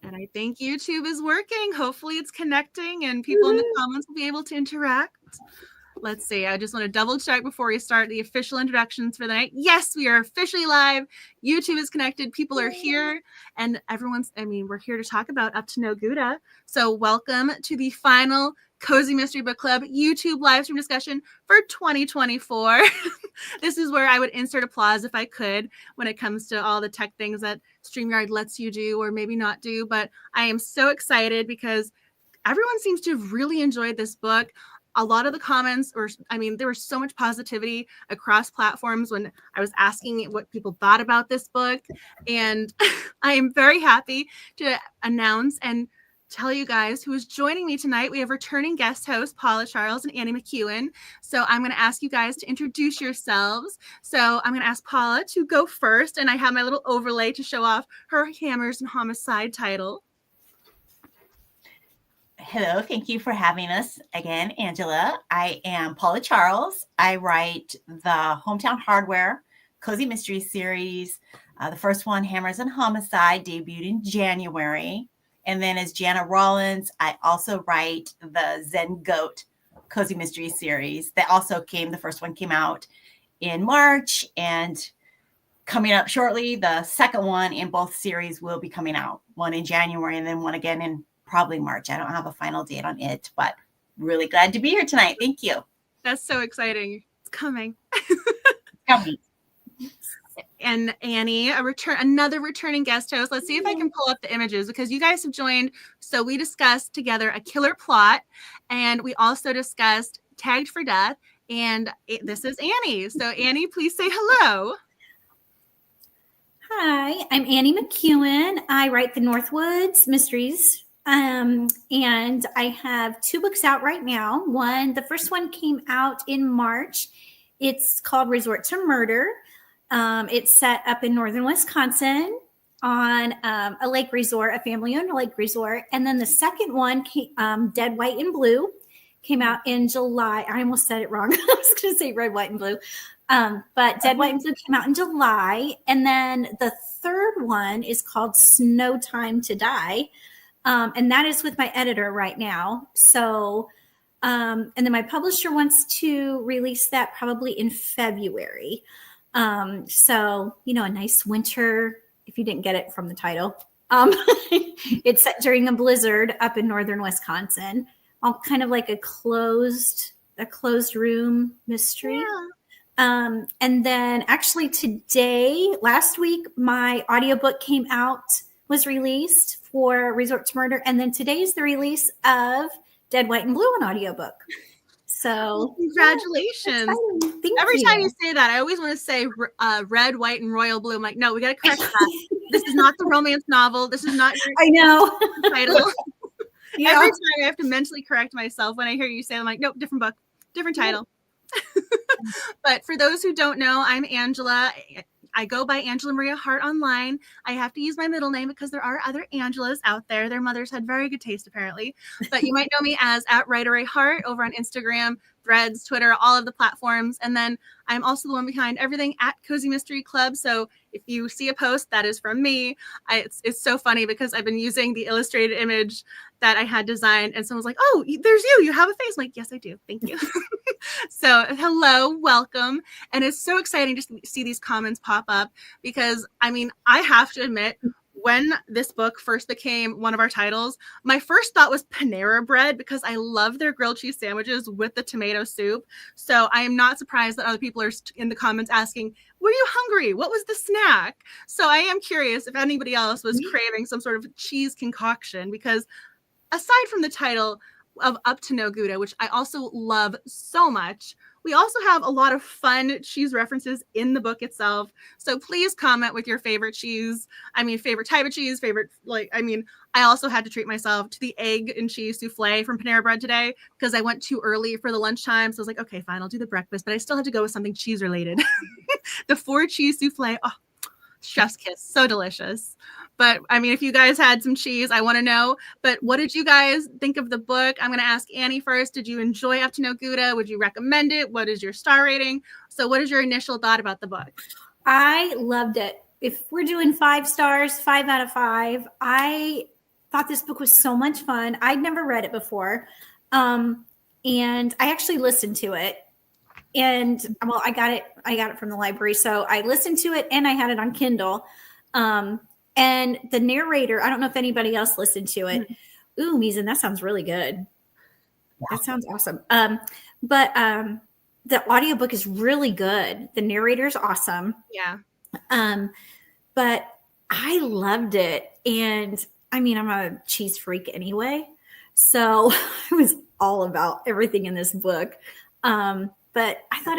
And I think YouTube is working. Hopefully it's connecting and people in the Woo-hoo. comments will be able to interact. Let's see. I just want to double check before we start the official introductions for the night. Yes, we are officially live. YouTube is connected. People are here and we're here to talk about Up to No Gouda. So welcome to the final Cozy Mystery Book Club YouTube live stream discussion for 2024. This is where I would insert applause if I could when it comes to all the tech things that StreamYard lets you do or maybe not do. But I am so excited because everyone seems to have really enjoyed this book. A lot of the comments there was so much positivity across platforms when I was asking what people thought about this book. And I am very happy to announce and tell you guys who is joining me tonight. We have returning guest hosts, Paula Charles and Annie McEwen. So I'm going to ask you guys to introduce yourselves. So I'm going to ask Paula to go first. And I have my little overlay to show off her Hammers and Homicide title. Hello, thank you for having us again, Angela. I am Paula Charles. I write the Hometown Hardware Cozy Mystery series. The first one, Hammers and Homicide, debuted in January. And then as Jana Rollins, I also write the Zen Goat Cozy Mystery series. The first one came out in March, and coming up shortly, the second one in both series will be coming out. One in January and then one again in probably March. I don't have a final date on it, but really glad to be here tonight. Thank you. That's so exciting. It's coming. Coming. And Annie, another returning guest host. Let's see if I can pull up the images because you guys have joined. So we discussed together A Killer Plot, and we also discussed Tagged for Death. And this is Annie. So Annie, please say hello. Hi, I'm Annie McEwen. I write the Northwoods Mysteries. And I have 2 books out right now. The first one came out in March. It's called Resort to Murder. It's set up in northern Wisconsin on a lake resort, a family-owned lake resort. And then the second one, Dead, White, and Blue, came out in July. I almost said it wrong. I was going to say Red, White, and Blue. But Dead, White, and Blue came out in July. And then the third one is called Snow Time to Die. And that is with my editor right now. So, and then my publisher wants to release that probably in February. So, a nice winter, if you didn't get it from the title, it's set during a blizzard up in northern Wisconsin, all kind of like a closed room mystery. Yeah. And then actually last week, my audiobook was released for Resort to Murder. And then today is the release of Dead, White, and Blue on audiobook. So congratulations. Every time you say that, I always want to say Red, White, and Royal Blue. I'm like, no, we got to correct that. This is not the romance novel. This is not your I know. title. Yeah. Every time I have to mentally correct myself when I hear you say, I'm like, nope, different book, different title. But for those who don't know, I'm Angela. I go by Angela Maria Hart online. I have to use my middle name because there are other Angelas out there. Their mothers had very good taste, apparently. But you might know me as @WriterAHeart over on Instagram, Threads, Twitter, all of the platforms. And then I'm also the one behind everything at Cozy Mystery Club. So if you see a post, that is from me. It's so funny because I've been using the illustrated image that I had designed. And someone's like, oh, there's you. You have a face. I'm like, yes, I do. Thank you. So hello, welcome. And it's so exciting to see these comments pop up because, I have to admit, when this book first became one of our titles, my first thought was Panera Bread because I love their grilled cheese sandwiches with the tomato soup. So I am not surprised that other people are in the comments asking, were you hungry? What was the snack? So I am curious if anybody else was craving some sort of cheese concoction because aside from the title of Up to No Gouda, which I also love so much, we also have a lot of fun cheese references in the book itself. So please comment with your favorite cheese. Favorite type of cheese, I also had to treat myself to the egg and cheese souffle from Panera Bread today because I went too early for the lunchtime. So I was like, okay, fine, I'll do the breakfast, but I still had to go with something cheese related. The 4 cheese souffle. Oh, chef's kiss. So delicious. But if you guys had some cheese, I want to know. But what did you guys think of the book? I'm going to ask Annie first. Did you enjoy Up to No Gouda? Would you recommend it? What is your star rating? So what is your initial thought about the book? I loved it. If we're doing 5 stars, 5 out of 5, I thought this book was so much fun. I'd never read it before. And I actually listened to it. And well, I got it from the library. So I listened to it and I had it on Kindle. And the narrator, I don't know if anybody else listened to it. Ooh, Meeson, that sounds really good. That sounds awesome. But the audiobook is really good. The narrator's awesome. Yeah. But I loved it. And I mean, I'm a cheese freak anyway. So I was all about everything in this book. But I thought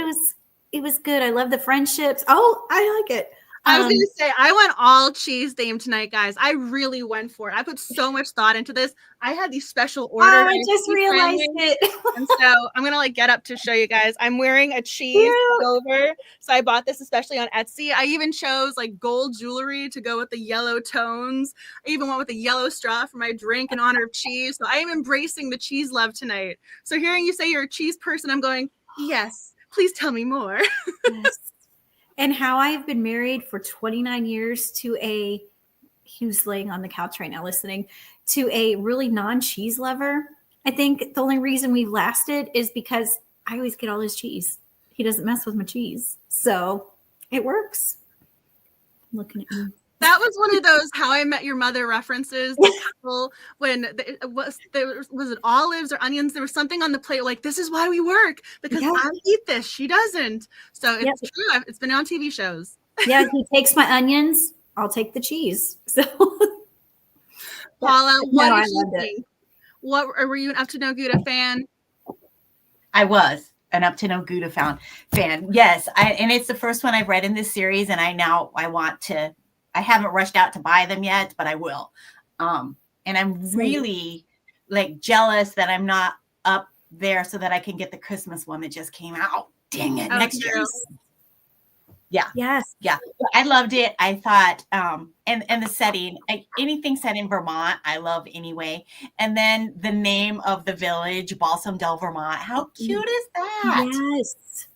it was good. I love the friendships. Oh, I like it. I was going to say, I went all cheese themed tonight, guys. I really went for it. I put so much thought into this. I had these special orders. I just realized it. And so I'm going to get up to show you guys. I'm wearing a cheese over. So I bought this especially on Etsy. I even chose gold jewelry to go with the yellow tones. I even went with a yellow straw for my drink in honor of cheese. So I am embracing the cheese love tonight. So hearing you say you're a cheese person, I'm going, yes, please tell me more. Yes. And how I have been married for 29 years to who's laying on the couch right now listening, to a really non-cheese lover. I think the only reason we've lasted is because I always get all his cheese. He doesn't mess with my cheese. So it works. I'm looking at you. That was one of those How I Met Your Mother references. When was it olives or onions? There was something on the plate like, this is why we work, because I eat this. She doesn't. So it's true. It's been on TV shows. Yeah, he takes my onions. I'll take the cheese. So, Paula, what did you think? Were you an Up to No Gouda fan? I was an Up to No Gouda fan. Yes, and it's the first one I've read in this series, and I want to. I haven't rushed out to buy them yet, but I will. And I'm really jealous that I'm not up there so that I can get the Christmas one that just came out. Dang it. Next year. Yeah. Yes. Yeah. I loved it. I thought, and the setting, anything set in Vermont, I love anyway. And then the name of the village, Balsam Dell, Vermont. How cute is that? Yes.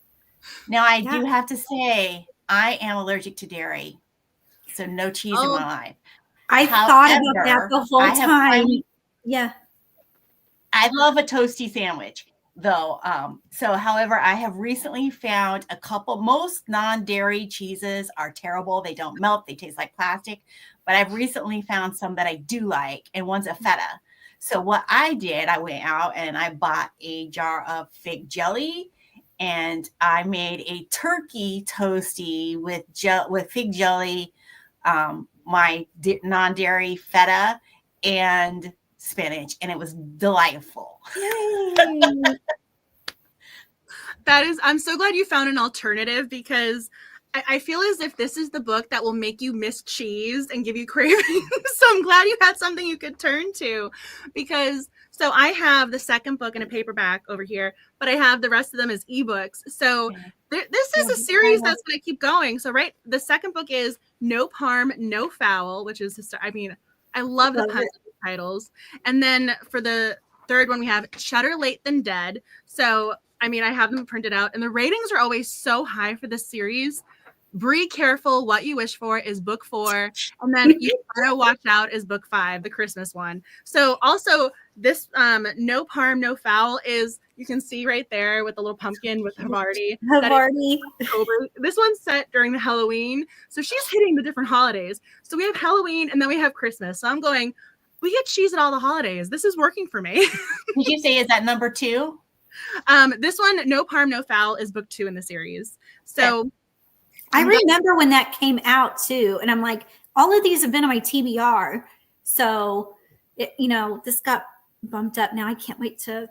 Now I do have to say, I am allergic to dairy. So no cheese in my life. I thought about that the whole time. I love a toasty sandwich though. However, I have recently found most non-dairy cheeses are terrible. They don't melt. They taste like plastic. But I've recently found some that I do like, and one's a feta. So what I did, I went out and I bought a jar of fig jelly, and I made a turkey toasty with fig jelly, my non-dairy feta, and spinach, and it was delightful. I'm so glad you found an alternative, because I feel as if this is the book that will make you miss cheese and give you cravings. So I'm glad you had something you could turn to, because so I have the second book in a paperback over here, but I have the rest of them as ebooks. So this is a series that's going to keep going. So the second book is No Parm, No Foul, which is, I love the puns titles. And then for the third one, we have Cheddar Late Than Dead. So, I have them printed out, and the ratings are always so high for this series. Be Careful What You Wish For is book 4. And then You Gotta Watch Out is book 5, the Christmas one. So also this No Parm, No Foul is, you can see right there with the little pumpkin with Havarti. This one's set during the Halloween. So she's hitting the different holidays. So we have Halloween and then we have Christmas. So I'm going, we get cheese at all the holidays. This is working for me. Did you say, is that number 2? This one, No Parm, No Foul, is book 2 in the series. So I remember when that came out too. And I'm like, all of these have been on my TBR. So, this got bumped up. Now I can't wait to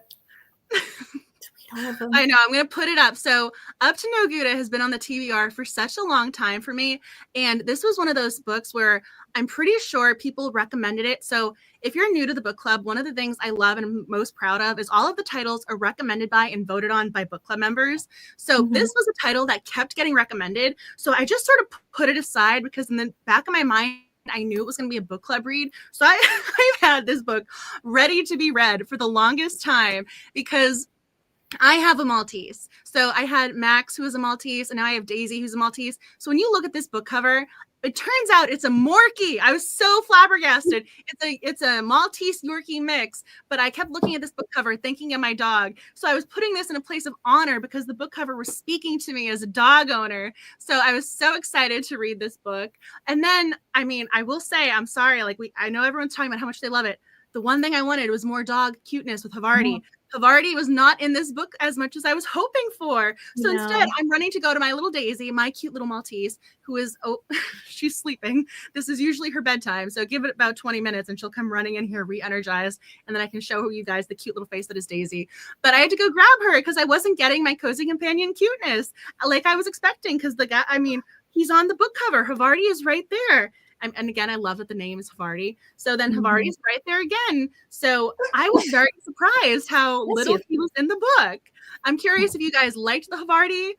tweet all of them. I know. I'm going to put it up. So Up to No Gouda has been on the TBR for such a long time for me. And this was one of those books where I'm pretty sure people recommended it. So if you're new to the book club, one of the things I love and I'm most proud of is all of the titles are recommended by and voted on by book club members. So this was a title that kept getting recommended. So I just sort of put it aside, because in the back of my mind, I knew it was going to be a book club read. So I've had this book ready to be read for the longest time, because I have a Maltese. So I had Max, who is a Maltese, and now I have Daisy, who's a Maltese. So when you look at this book cover, It turns out it's a Morkie. I was so flabbergasted. It's a Maltese Yorkie mix, but I kept looking at this book cover thinking of my dog. So I was putting this in a place of honor because the book cover was speaking to me as a dog owner. So I was so excited to read this book. And then, I mean, I will say, I'm sorry, like I know everyone's talking about how much they love it. The one thing I wanted was more dog cuteness with Havarti. Havarti was not in this book as much as I was hoping for. So instead, I'm running to go to my little Daisy, my cute little Maltese, who is, she's sleeping. This is usually her bedtime. So give it about 20 minutes and she'll come running in here re-energized. And then I can show you guys the cute little face that is Daisy. But I had to go grab her because I wasn't getting my cozy companion cuteness like I was expecting, because the guy, I mean, he's on the book cover. Havarti is right there. And again, I love that the name is Havarti. So then Havarti is right there again. So I was very surprised how little he was in the book. I'm curious if you guys liked the Havarti.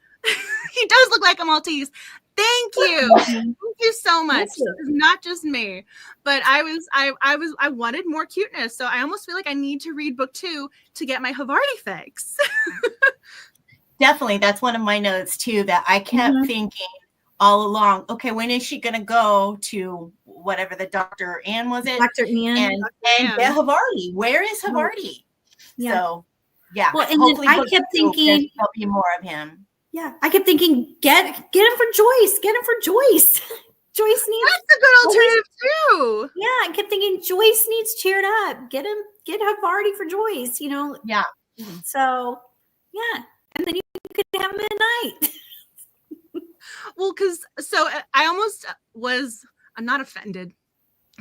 He does look like a Maltese. Thank you. Thank you so much. It's not just me, but I wanted more cuteness. So I almost feel like I need to read book 2 to get my Havarti fix. Definitely. That's one of my notes too, that I kept thinking all along, okay, when is she going to go to whatever the Dr. Ann was it? Dr. Ann. And get Havarti. Where is Havarti? Yeah. So, yeah. Well, and then I kept thinking, there'll be more of him. Yeah, I kept thinking, get him for Joyce. Get him for Joyce. Joyce needs. That's a good alternative too. Yeah, I kept thinking Joyce needs cheered up. Get Havarti for Joyce. You know. Yeah. So, yeah, and then you could have him at night. Well, so I almost was, I'm not offended.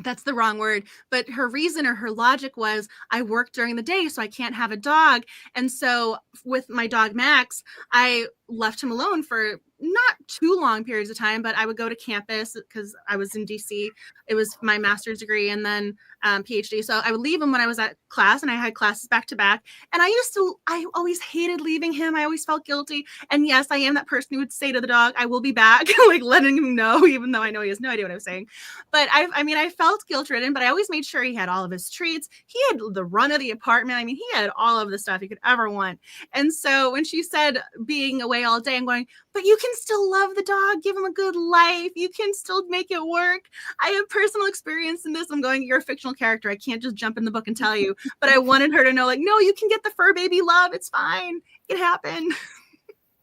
That's the wrong word. But her reason or her logic was, I work during the day, so I can't have a dog. And so with my dog, Max, I left him alone for not too long periods of time, but I would go to campus because I was in DC. It was my master's degree and then PhD. So I would leave him when I was at class, and I had classes back to back. And I always hated leaving him. I always felt guilty. And yes, I am that person who would say to the dog, I will be back, like letting him know, even though I know he has no idea what I was saying. But I felt guilt ridden, but I always made sure he had all of his treats. He had the run of the apartment. I mean, he had all of the stuff you could ever want. And so when she said being away all day, I'm going, but you can still love the dog, give him a good life. You can still make it work. I have personal experience in this. I'm going, you're a fictional character. I can't just jump in the book and tell you, but I wanted her to know, like, no, you can get the fur baby love. It's fine. It happened.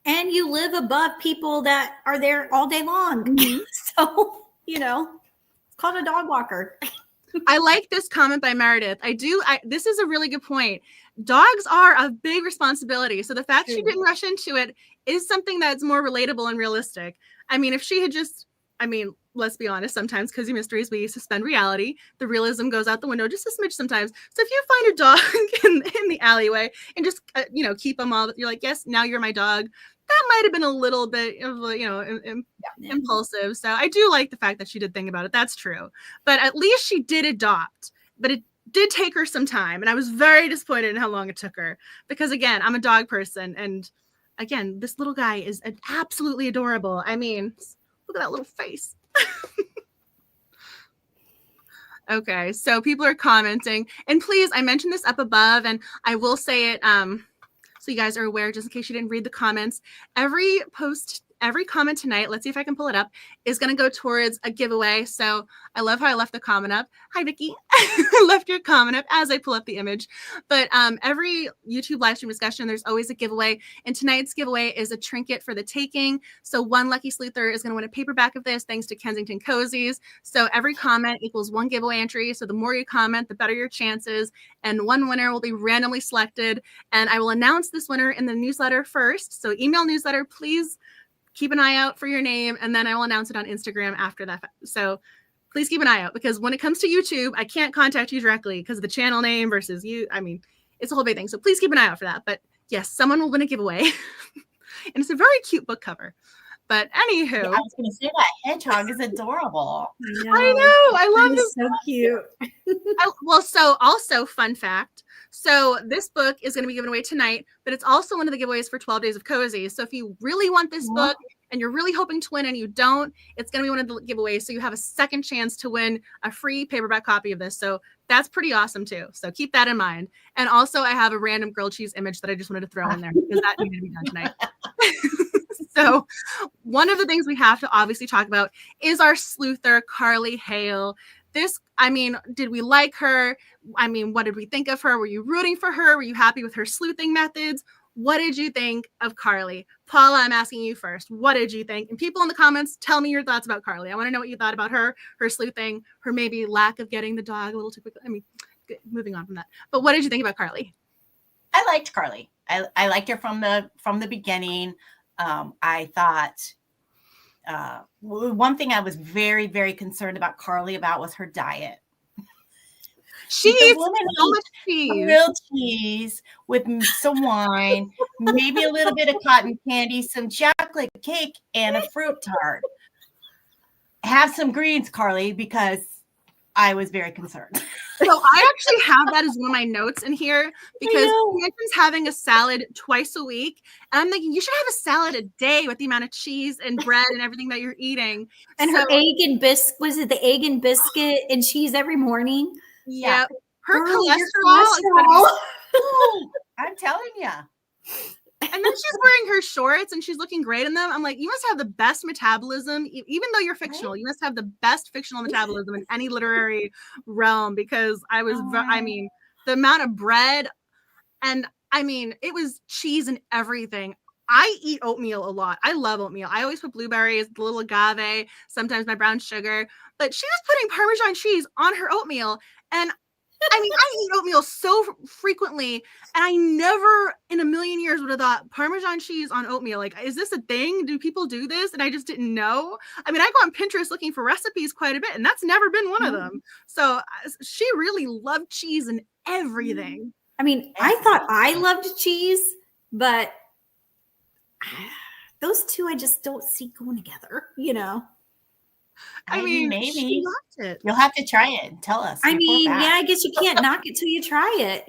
And you live above people that are there all day long. So, it's called a dog walker. I like this comment by Meredith. This is a really good point. Dogs are a big responsibility. So the fact she didn't rush into it is something that's more relatable and realistic. I mean, if she had let's be honest, sometimes Cozy Mysteries, we suspend reality. The realism goes out the window just a smidge sometimes. So if you find a dog in the alleyway and just, keep them all, you're like, yes, now you're my dog. That might have been a little bit, impulsive. So I do like the fact that she did think about it. That's true. But at least she did adopt. But it did take her some time. And I was very disappointed in how long it took her. Because, again, I'm a dog person. And, again, this little guy is absolutely adorable. I mean, look at that little face. Okay, so people are commenting. And please, I mentioned this up above. And I will say it so you guys are aware, just in case you didn't read the comments. Every comment tonight, let's see if I can pull it up, is going to go towards a giveaway. So I love how I left the comment up. Hi, Vicky. I left your comment up as I pull up the image. But every YouTube live stream discussion, there's always a giveaway. And tonight's giveaway is a trinket for the taking. So one lucky sleuther is going to win a paperback of this, thanks to Kensington Cozies. So every comment equals one giveaway entry. So the more you comment, the better your chances. And one winner will be randomly selected. And I will announce this winner in the newsletter first. So email newsletter, please. Keep an eye out for your name, and then I will announce it on Instagram after that. So please keep an eye out, because when it comes to YouTube, I can't contact you directly because of the channel name versus you. I mean, it's a whole big thing. So please keep an eye out for that. But yes, someone will win a giveaway. And it's a very cute book cover. But anywho. Yeah, I was going to say that hedgehog is adorable. I know. I love it. So cute. So also fun fact. So this book is going to be given away tonight, but it's also one of the giveaways for 12 Days of Cozy. So if you really want this book and you're really hoping to win and you don't, it's going to be one of the giveaways. So you have a second chance to win a free paperback copy of this. So that's pretty awesome too. So keep that in mind. And also I have a random grilled cheese image that I just wanted to throw in there because that needed to be done tonight. So one of the things we have to obviously talk about is our sleuther, Carly Hale. Did we like her? What did we think of her? Were you rooting for her? Were you happy with her sleuthing methods? What did you think of Carly? Paula, I'm asking you first. What did you think? And people in the comments, tell me your thoughts about Carly. I want to know what you thought about her sleuthing, her maybe lack of getting the dog a little too quickly. Moving on from that. But what did you think about Carly? I liked Carly. I liked her from the beginning. I thought one thing I was very, very concerned about Carly was her diet. She eats so much cheese. Grilled cheese with some wine, maybe a little bit of cotton candy, some chocolate cake, and a fruit tart. Have some greens, Carly, because I was very concerned. So I actually have that as one of my notes in here because she mentions having a salad twice a week. And I'm thinking you should have a salad a day with the amount of cheese and bread and everything that you're eating. And her egg and biscuit, was it the egg and biscuit and cheese every morning? Yeah. Her cholesterol. I'm telling you. And then she's wearing her shorts and she's looking great in them. I'm like, you must have the best metabolism, even though you're fictional. Right? You must have the best fictional metabolism in any literary realm because the amount of bread and it was cheese and everything. I eat oatmeal a lot. I love oatmeal. I always put blueberries, a little agave, sometimes my brown sugar, but she was putting Parmesan cheese on her oatmeal. And I eat oatmeal so frequently, and I never in a million years would have thought Parmesan cheese on oatmeal. Like, is this a thing? Do people do this? And I just didn't know. I go on Pinterest looking for recipes quite a bit, and that's never been one of them. So she really loved cheese and everything. I thought I loved cheese, but those two I just don't see going together, Maybe she loved it. You'll have to try it and tell us. I guess you can't knock it till you try it,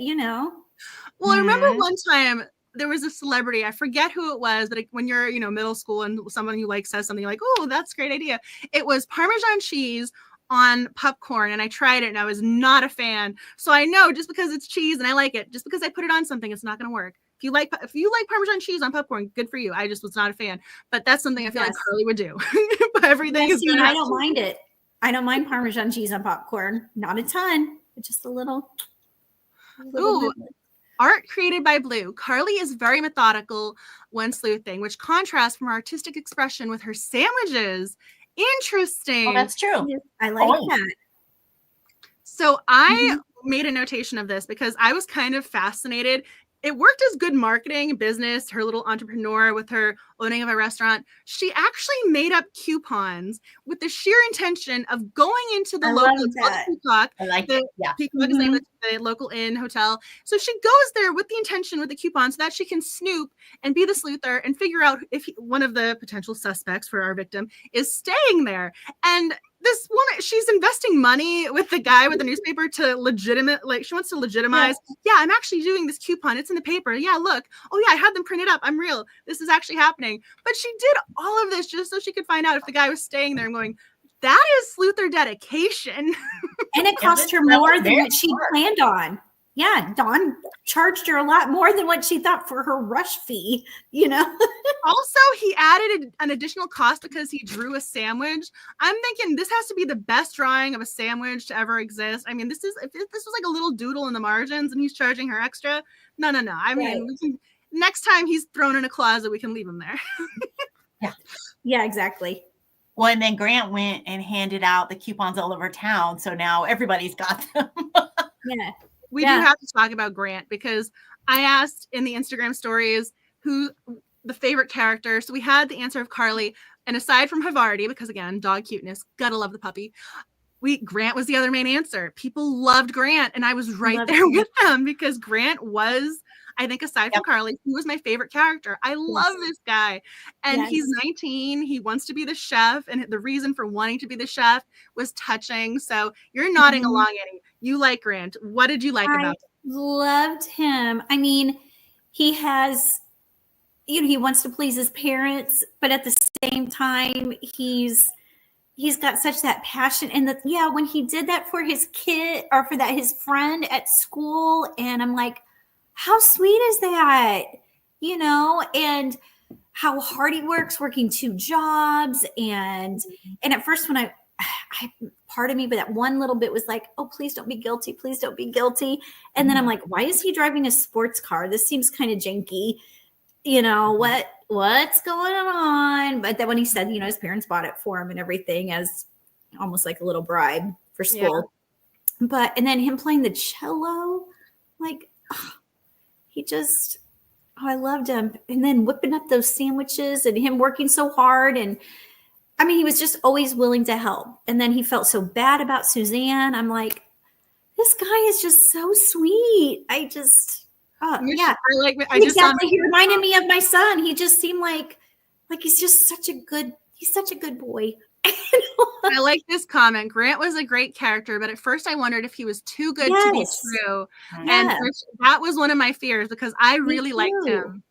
Well, I remember one time there was a celebrity, I forget who it was, but when you're, middle school and someone you like says something, you're like, oh, that's a great idea. It was Parmesan cheese on popcorn, and I tried it and I was not a fan. So I know just because it's cheese and I like it, just because I put it on something, it's not going to work. If you like Parmesan cheese on popcorn, good for you. I just was not a fan, but that's something I feel like Carly would do. But everything is good. I don't mind it. I don't mind Parmesan cheese on popcorn. Not a ton, but just a little. Ooh, art created by Blue. Carly is very methodical when sleuthing, which contrasts from her artistic expression with her sandwiches. Interesting. Oh, that's true. I like that. So I made a notation of this because I was kind of fascinated. It worked as good marketing business, her little entrepreneur with her owning of a restaurant. She actually made up coupons with the sheer intention of going into the local Peacock. I like it. Yeah. Peacock is named the local inn hotel. So she goes there with the intention with the coupon so that she can snoop and be the sleuther and figure out if one of the potential suspects for our victim is staying there. And this woman, she's investing money with the guy with the newspaper to she wants to legitimize. Yeah, I'm actually doing this coupon. It's in the paper. Yeah, look. Oh yeah, I had them printed up. I'm real. This is actually happening. But she did all of this just so she could find out if the guy was staying there and going, that is sleuther dedication. And it cost her more than what she planned on. Yeah, Dawn charged her a lot more than what she thought for her rush fee, Also, he added an additional cost because he drew a sandwich. I'm thinking this has to be the best drawing of a sandwich to ever exist. If this was like a little doodle in the margins and he's charging her extra. No. Next time he's thrown in a closet, we can leave him there. Yeah, exactly. Well, and then Grant went and handed out the coupons all over town. So now everybody's got them. Yeah. We do have to talk about Grant because I asked in the Instagram stories who the favorite character. So we had the answer of Carly. And aside from Havarti, because again, dog cuteness, gotta love the puppy. Grant was the other main answer. People loved Grant. And I was right there with them because Grant was, I think aside from Carly, he was my favorite character. I love this guy. And he's 19. He wants to be the chef. And the reason for wanting to be the chef was touching. So you're nodding along, Annie. You like Grant. What did you like about him? Loved him. He has, he wants to please his parents, but at the same time, he's got such that passion. And when he did that for his kid or for his friend at school. And I'm like, how sweet is that? And how hard he works, working 2 jobs. And at first when I part of me, but that one little bit was like, oh, please don't be guilty. Please don't be guilty. And then I'm like, why is he driving a sports car? This seems kind of janky. What's going on? But then when he said, his parents bought it for him and everything as almost like a little bribe for school. Yeah. And then him playing the cello, like, I loved him. And then whipping up those sandwiches and him working so hard. And I mean, he was just always willing to help. And then he felt so bad about Suzanne. I'm like, this guy is just so sweet. I just exactly. He reminded me of my son. He just seemed like he's just such a good boy. I like this comment. Grant was a great character, but at first I wondered if he was too good to be true. And that was one of my fears because I really liked him.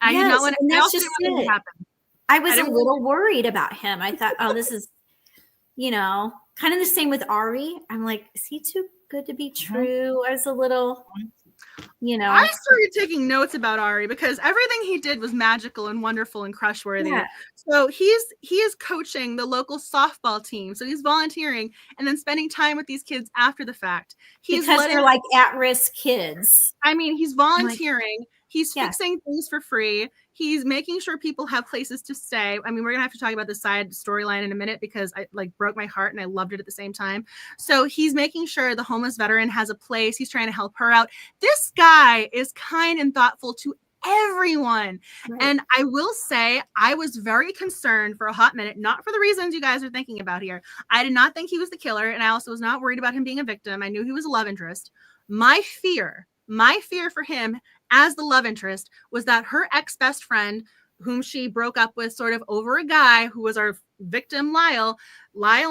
I did not want to. That's just it. Happen. I was a little worried about him. I thought, oh, this is, kind of the same with Ari. I'm like, is he too good to be true? I was a little, I started taking notes about Ari because everything he did was magical and wonderful and crush-worthy. Yeah. So he is coaching the local softball team. So he's volunteering and then spending time with these kids after the fact. They're like at-risk kids. I mean, he's volunteering. He's fixing things for free. He's making sure people have places to stay. I mean, we're going to have to talk about the side storyline in a minute because I broke my heart and I loved it at the same time. So he's making sure the homeless veteran has a place. He's trying to help her out. This guy is kind and thoughtful to everyone. Right. And I will say I was very concerned for a hot minute, not for the reasons you guys are thinking about here. I did not think he was the killer. And I also was not worried about him being a victim. I knew he was a love interest. My fear for him as the love interest was that her ex-best friend, whom she broke up with sort of over a guy who was our victim, Lyle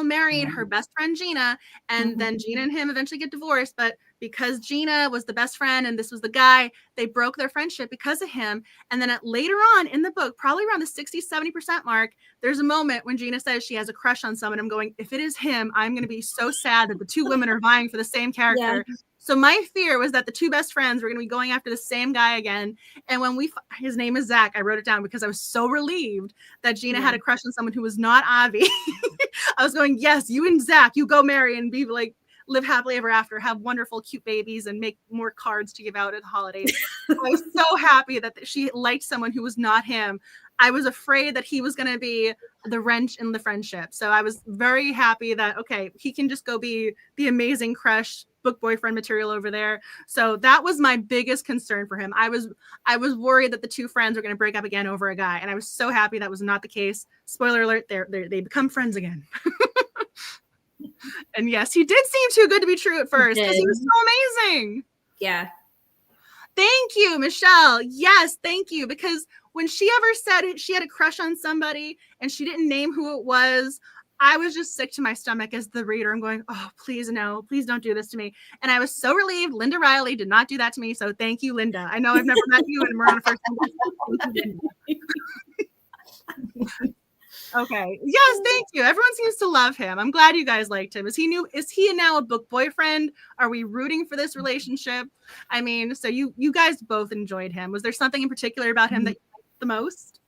married her best friend, Gina, and then Gina and him eventually get divorced. But because Gina was the best friend and this was the guy, they broke their friendship because of him. And then later on in the book, probably around the 60-70% mark, there's a moment when Gina says she has a crush on someone. I'm going, if it is him, I'm going to be so sad that the two women are vying for the same character. Yeah. So my fear was that the two best friends were going to be going after the same guy again. And when his name is Zach, I wrote it down because I was so relieved that Gina had a crush on someone who was not Avi. I was going, yes, you and Zach, you go marry and be like, live happily ever after, have wonderful, cute babies and make more cards to give out at the holidays. I was so happy that she liked someone who was not him. I was afraid that he was going to be the wrench in the friendship. So I was very happy that, okay, he can just go be the amazing crush book boyfriend material over there. So that was my biggest concern for him. I was worried that the two friends were going to break up again over a guy. And I was so happy that was not the case. Spoiler alert, they become friends again. And yes, he did seem too good to be true at first because he was so amazing. Yeah. Thank you, Michelle. Yes, thank you. Because when she ever said she had a crush on somebody and she didn't name who it was, I was just sick to my stomach as the reader. I'm going, oh, please no, please don't do this to me. And I was so relieved Linda Reilly did not do that to me. So thank you, Linda. I know I've never met you and we're on a first name. Okay. Yes, thank you. Everyone seems to love him. I'm glad you guys liked him. Is he now a book boyfriend? Are we rooting for this relationship? I mean, so you guys both enjoyed him. Was there something in particular about him that you liked the most?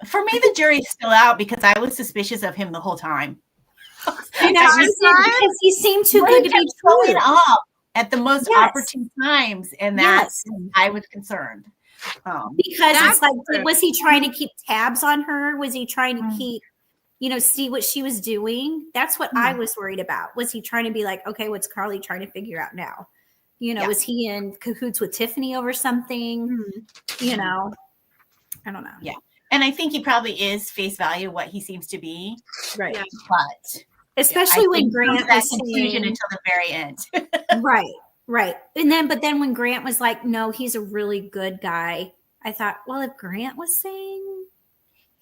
For me, the jury's still out because I was suspicious of him the whole time. I know, because he seemed too good to be true. Up at the most opportune times, and that's I was concerned. Because it's like, was he trying to keep tabs on her? Was he trying to keep, see what she was doing? That's what I was worried about. Was he trying to be like, okay, what's Carly trying to figure out now? Was he in cahoots with Tiffany over something? I don't know. Yeah. And I think he probably is face value what he seems to be. Right. Yeah. But especially when Grant that conclusion until the very end. Right. But then when Grant was like, no, he's a really good guy, I thought, well, if Grant was saying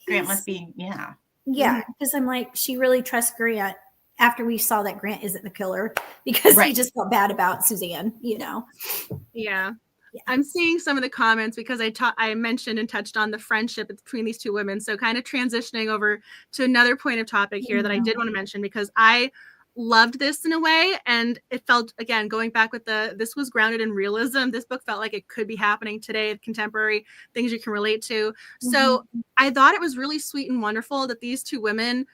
Grant must be, yeah. Because I'm like, she really trusts Grant after we saw that Grant isn't the killer because he just felt bad about Suzanne, Yeah. I'm seeing some of the comments because I mentioned and touched on the friendship between these two women. So kind of transitioning over to another point of topic here that I did want to mention because I loved this in a way, and it felt, again, going back with this was grounded in realism. This book felt like it could be happening today, contemporary things you can relate to. So I thought it was really sweet and wonderful that these two women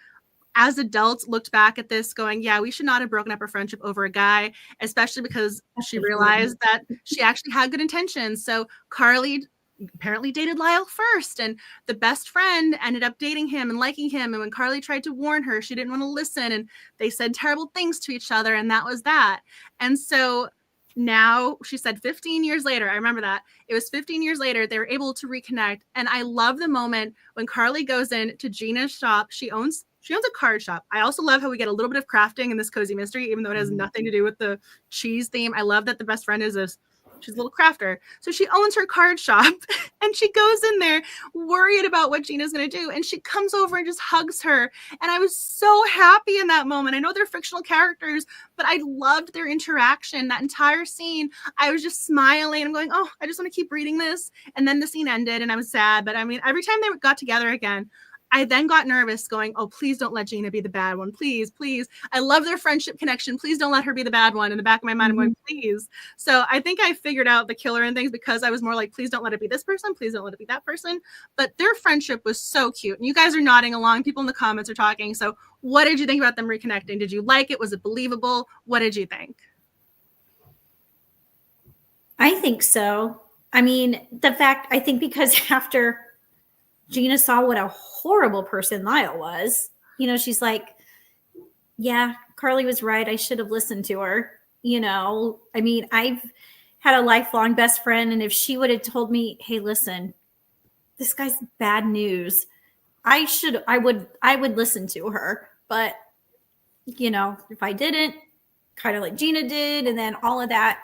as adults looked back at this going, yeah, we should not have broken up our friendship over a guy, especially because she realized that she actually had good intentions. So Carly apparently dated Lyle first, and the best friend ended up dating him and liking him. And when Carly tried to warn her, she didn't want to listen, and they said terrible things to each other, and that was that. And so now she said 15 years later, I remember that it was 15 years later, they were able to reconnect. And I love the moment when Carly goes in to Gina's shop. She owns a card shop. I also love how we get a little bit of crafting in this cozy mystery, even though it has nothing to do with the cheese theme. I love that the best friend is she's a little crafter. So she owns her card shop, and she goes in there worried about what Gina's going to do. And she comes over and just hugs her. And I was so happy in that moment. I know they're fictional characters, but I loved their interaction. That entire scene, I was just smiling. I'm going, oh, I just want to keep reading this. And then the scene ended and I was sad. But I mean, every time they got together again, I then got nervous going, oh, please don't let Gina be the bad one. Please, please. I love their friendship connection. Please don't let her be the bad one. In the back of my mind, I'm going, please. So I think I figured out the killer and things because I was more like, please don't let it be this person. Please don't let it be that person. But their friendship was so cute. And you guys are nodding along. People in the comments are talking. So what did you think about them reconnecting? Did you like it? Was it believable? What did you think? I think so. I mean, I think because after Gina saw what a horrible person Lyle was, she's like, yeah, Carly was right. I should have listened to her. I mean, I've had a lifelong best friend. And if she would have told me, hey, listen, this guy's bad news, I would listen to her. But, if I didn't, kind of like Gina did, and then all of that,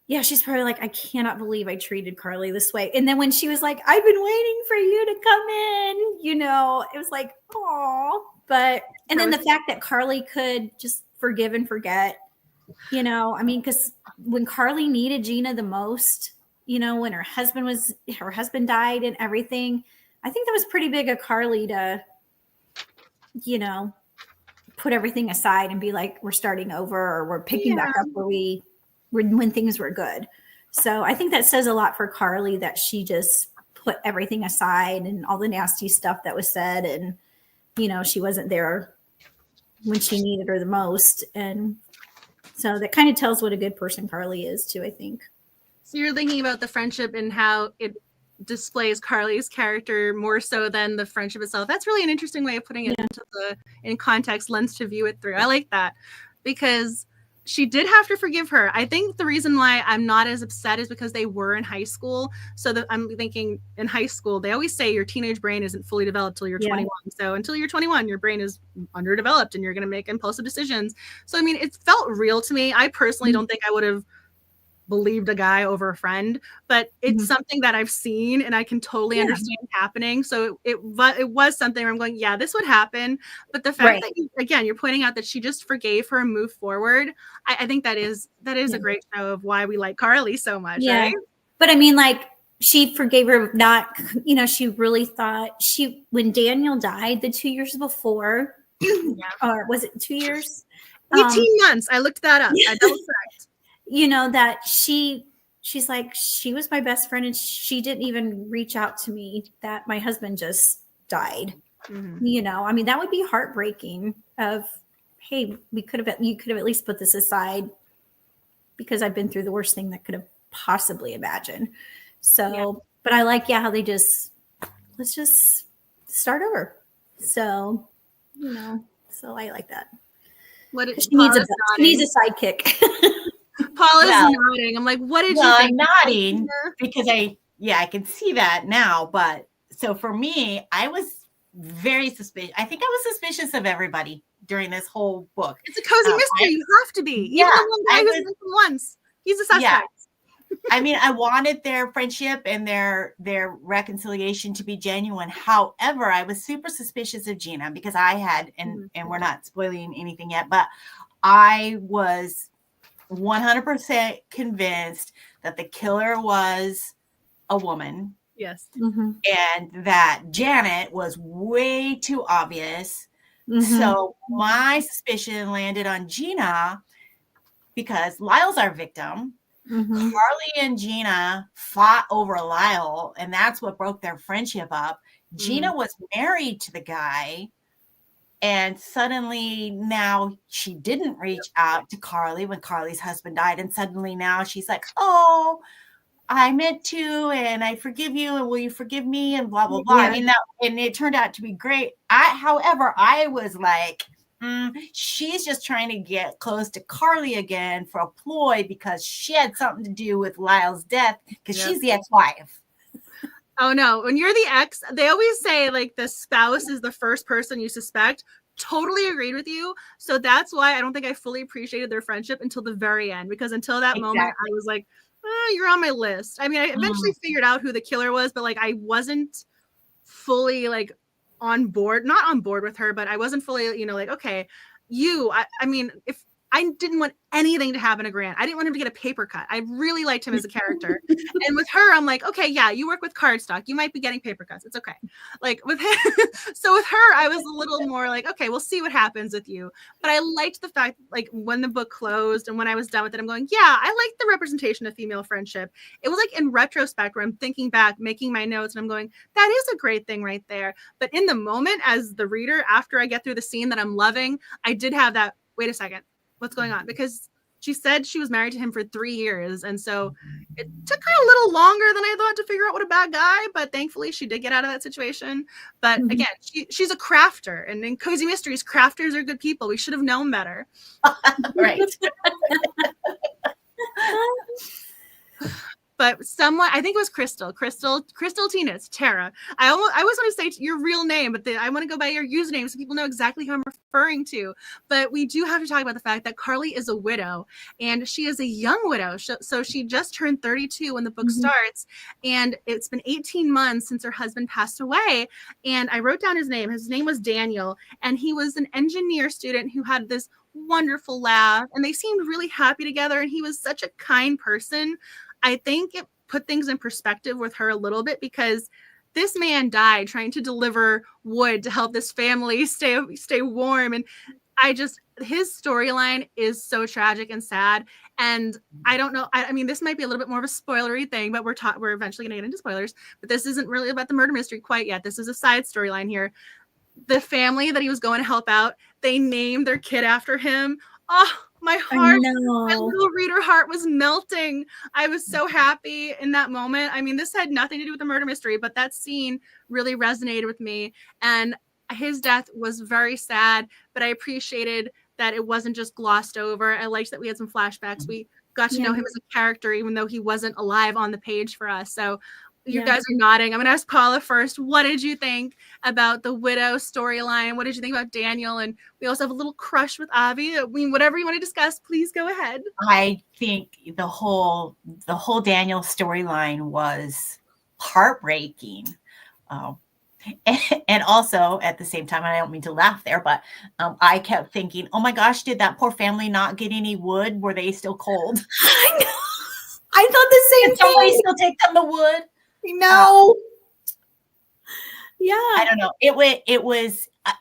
yeah, she's probably like, I cannot believe I treated Carly this way. And then when she was like, I've been waiting for you to come in, it was like, oh, and then the fact that Carly could just forgive and forget, I mean, because when Carly needed Gina the most, when her husband died and everything, I think that was pretty big of Carly to, put everything aside and be like, we're starting over, or we're picking back up when things were good. So I think that says a lot for Carly that she just put everything aside and all the nasty stuff that was said. And, she wasn't there when she needed her the most. And so that kind of tells what a good person Carly is too, I think. So you're thinking about the friendship and how it displays Carly's character more so than the friendship itself. That's really an interesting way of putting it in context lens to view it through. I like that because she did have to forgive her. I think the reason why I'm not as upset is because they were in high school. So I'm thinking in high school, they always say your teenage brain isn't fully developed till you're 21. So until you're 21, your brain is underdeveloped and you're going to make impulsive decisions. So, I mean, it felt real to me. I personally don't think I would have believed a guy over a friend, but it's something that I've seen and I can totally understand happening. So it was something where I'm going, yeah, this would happen. But the fact that you're pointing out that she just forgave her and moved forward. I think that is a great show of why we like Carly so much. Yeah. Right? But I mean, like, she forgave her she really thought when Daniel died the 2 years before, or was it 2 years? 18 months. I looked that up. I double checked. That she's like, she was my best friend and she didn't even reach out to me that my husband just died. I mean, that would be heartbreaking of, hey, you could have at least put this aside because I've been through the worst thing that could have possibly imagined. So, but I like, how they let's just start over. So, so I like that. She needs a sidekick. Paula's nodding. I'm like, what did you think? I'm nodding because I can see that now. But so for me, I was very suspicious. I think I was suspicious of everybody during this whole book. It's a cozy mystery. You have to be. Even the one guy who's mentioned once. He's a suspect. Yeah. I mean, I wanted their friendship and their reconciliation to be genuine. However, I was super suspicious of Gina because I had, and we're not spoiling anything yet, but I was 100% convinced that the killer was a woman. Yes. And that Janet was way too obvious So my suspicion landed on Gina because Lyle's our victim. Carly and Gina fought over Lyle, and that's what broke their friendship up. Gina was married to the guy, and suddenly now she didn't reach out to Carly when Carly's husband died, and suddenly now she's like, oh, I meant to, and I forgive you, and will you forgive me, and blah blah blah. I mean, and it turned out to be great. However, I was like, she's just trying to get close to Carly again for a ploy because she had something to do with Lyle's death because she's the ex-wife. Oh no, when you're the ex, they always say like the spouse is the first person you suspect. Totally agreed with you. So that's why I don't think I fully appreciated their friendship until the very end, because until that moment I was like, you're on my list. I mean, I eventually figured out who the killer was, but like I wasn't fully like on board, not on board with her, but I wasn't fully, like, okay, I mean, if I didn't want anything to happen to Grant, I didn't want him to get a paper cut. I really liked him as a character. And with her, I'm like, okay, yeah, you work with cardstock. You might be getting paper cuts. It's okay. Like with him. So with her, I was a little more like, okay, we'll see what happens with you. But I liked the fact, like when the book closed and when I was done with it, I'm going, yeah, I like the representation of female friendship. It was like in retrospect where I'm thinking back, making my notes, and I'm going, that is a great thing right there. But in the moment as the reader, after I get through the scene that I'm loving, I did have that, wait a second, what's going on? Because she said she was married to him for 3 years. And so it took her a little longer than I thought to figure out what a bad guy, but thankfully she did get out of that situation. But again, she's a crafter, and in Cozy Mysteries, crafters are good people. We should have known better. Right. But someone, I think it was Crystal Tina, it's Tara. I always want to say your real name, but I want to go by your username so people know exactly who I'm referring to. But we do have to talk about the fact that Carly is a widow, and she is a young widow. So she just turned 32 when the book starts, and it's been 18 months since her husband passed away. And I wrote down his name. His name was Daniel, and he was an engineer student who had this wonderful laugh, and they seemed really happy together, and he was such a kind person. I think it put things in perspective with her a little bit, because this man died trying to deliver wood to help this family stay warm. And his storyline is so tragic and sad. And I don't know. I mean, this might be a little bit more of a spoilery thing, but we're eventually going to get into spoilers. But this isn't really about the murder mystery quite yet. This is a side storyline here. The family that he was going to help out, they named their kid after him. Oh, my heart, my little reader heart was melting. I was so happy in that moment. I mean, this had nothing to do with the murder mystery, but that scene really resonated with me. And his death was very sad, but I appreciated that it wasn't just glossed over. I liked that we had some flashbacks. We got to know him as a character, even though he wasn't alive on the page for us. So you guys are nodding. I'm going to ask Paula first. What did you think about the widow storyline? What did you think about Daniel? And we also have a little crush with Avi. I mean, whatever you want to discuss, please go ahead. I think the whole Daniel storyline was heartbreaking. And also at the same time, and I don't mean to laugh there, but I kept thinking, oh my gosh, did that poor family not get any wood? Were they still cold? I know. I thought the same thing. Somebody still take them the wood? No. I don't know.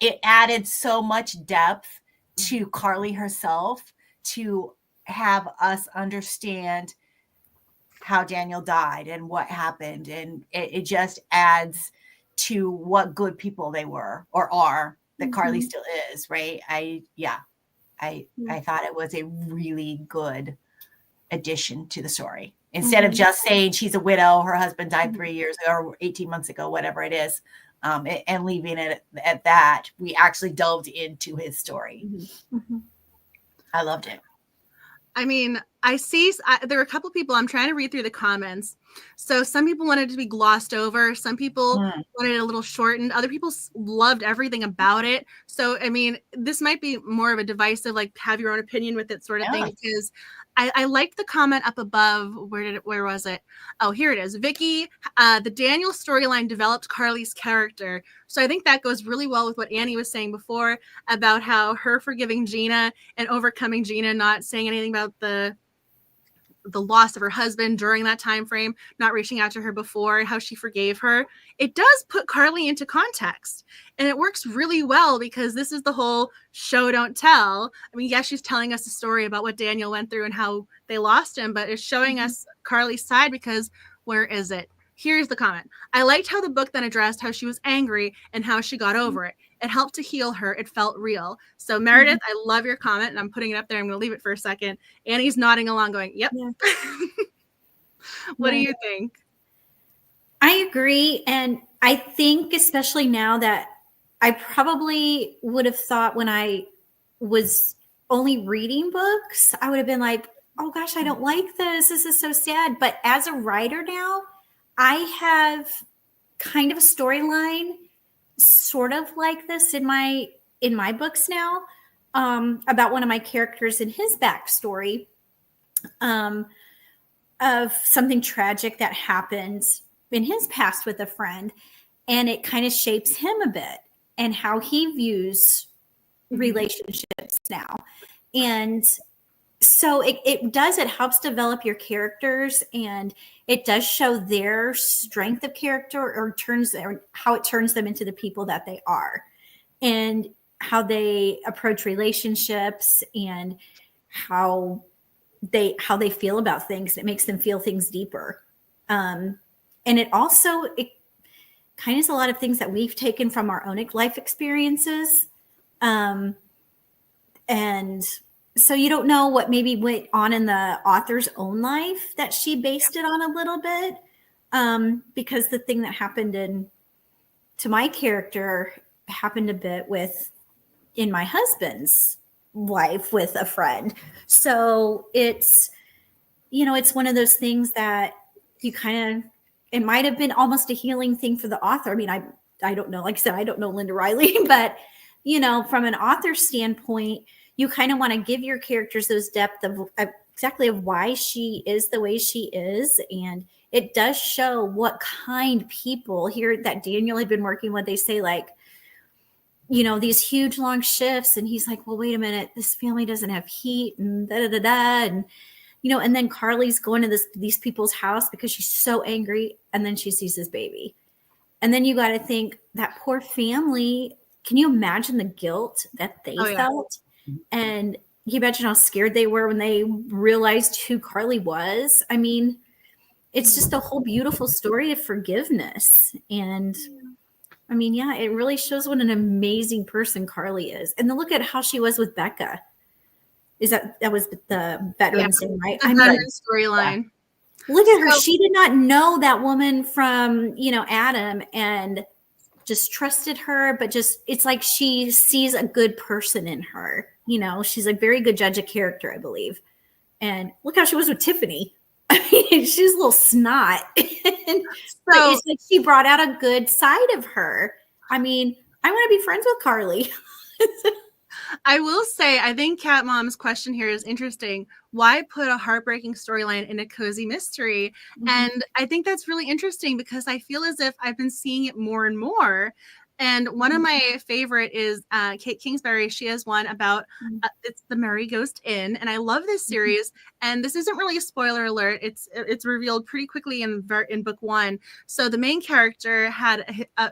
It added so much depth to Carly herself to have us understand how Daniel died and what happened. And it just adds to what good people they were or are, that Carly still is, right? I thought it was a really good addition to the story. Instead of just saying she's a widow, her husband died 3 years ago or 18 months ago, whatever it is, and leaving it at that, we actually delved into his story. I loved it. I mean, there were a couple people, I'm trying to read through the comments. So some people wanted it to be glossed over. Some people wanted it a little shortened. Other people loved everything about it. So, I mean, this might be more of a divisive, like have your own opinion with it sort of thing, because I liked the comment up above. Where was it? Oh, here it is. Vicky, the Daniel storyline developed Carly's character. So I think that goes really well with what Annie was saying before about how her forgiving Gina and overcoming Gina, not saying anything about the the loss of her husband during that time frame, not reaching out to her before, how she forgave her. It does put Carly into context, and it works really well because this is the whole show don't tell. I mean, yes, she's telling us a story about what Daniel went through and how they lost him, but it's showing us Carly's side because where is it? Here's the comment. I liked how the book then addressed how she was angry and how she got over it. It helped to heal her. It felt real. So Meredith, I love your comment, and I'm putting it up there. I'm going to leave it for a second. Annie's nodding along going, yep. Yeah. What do you think? I agree. And I think especially now that I probably would have thought when I was only reading books, I would have been like, oh gosh, I don't like this. This is so sad. But as a writer now, I have kind of a storyline sort of like this in my books now, about one of my characters in his backstory, of something tragic that happened in his past with a friend. And it kind of shapes him a bit and how he views relationships now. And so it helps develop your characters, and it does show their strength of character or how it turns them into the people that they are, and how they approach relationships and how they feel about things. It makes them feel things deeper. And it kind of is a lot of things that we've taken from our own life experiences. And so you don't know what maybe went on in the author's own life that she based it on a little bit. Because the thing that happened to my character happened a bit in my husband's life with a friend. So it's one of those things that you it might have been almost a healing thing for the author. I mean, I don't know, like I said, I don't know Linda Reilly, but from an author standpoint, you kind of want to give your characters those depth of exactly of why she is the way she is. And it does show what kind people here that Daniel had been working with. They say like, these huge long shifts. And he's like, well, wait a minute, this family doesn't have heat and and, and then Carly's going to these people's house because she's so angry. And then she sees his baby. And then you got to think that poor family. Can you imagine the guilt that they felt? And you imagine how scared they were when they realized who Carly was. I mean, it's just a whole beautiful story of forgiveness. And I mean, yeah, it really shows what an amazing person Carly is. And then look at how she was with Becca. That was the veterans thing, right? The veteran storyline. Look at her. She did not know that woman from, Adam, and just trusted her, but it's like she sees a good person in her. She's a very good judge of character, I believe. And look how she was with Tiffany. I mean, she was a little snot. But it's like she brought out a good side of her. I mean, I want to be friends with Carly. I will say, I think Cat Mom's question here is interesting. Why put a heartbreaking storyline in a cozy mystery? And I think that's really interesting because I feel as if I've been seeing it more and more. And one of my favorite is Kate Kingsbury. She has one about it's The Merry Ghost Inn, and I love this series. And this isn't really a spoiler alert. It's revealed pretty quickly in book one. So the main character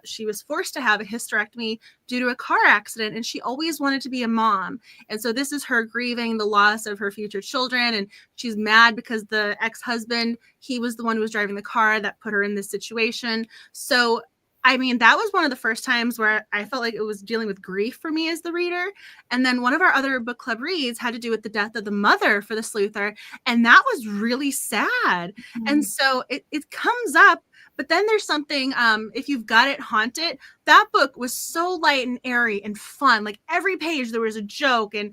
she was forced to have a hysterectomy due to a car accident, and she always wanted to be a mom. And so this is her grieving the loss of her future children, and she's mad because the ex-husband, he was the one who was driving the car that put her in this situation. So I mean, that was one of the first times where I felt like it was dealing with grief for me as the reader. And then one of our other book club reads had to do with the death of the mother for the sleuther. And that was really sad. And so it comes up, but then there's something, if you've got it, Haunt It. That book was so light and airy and fun. Like every page there was a joke, and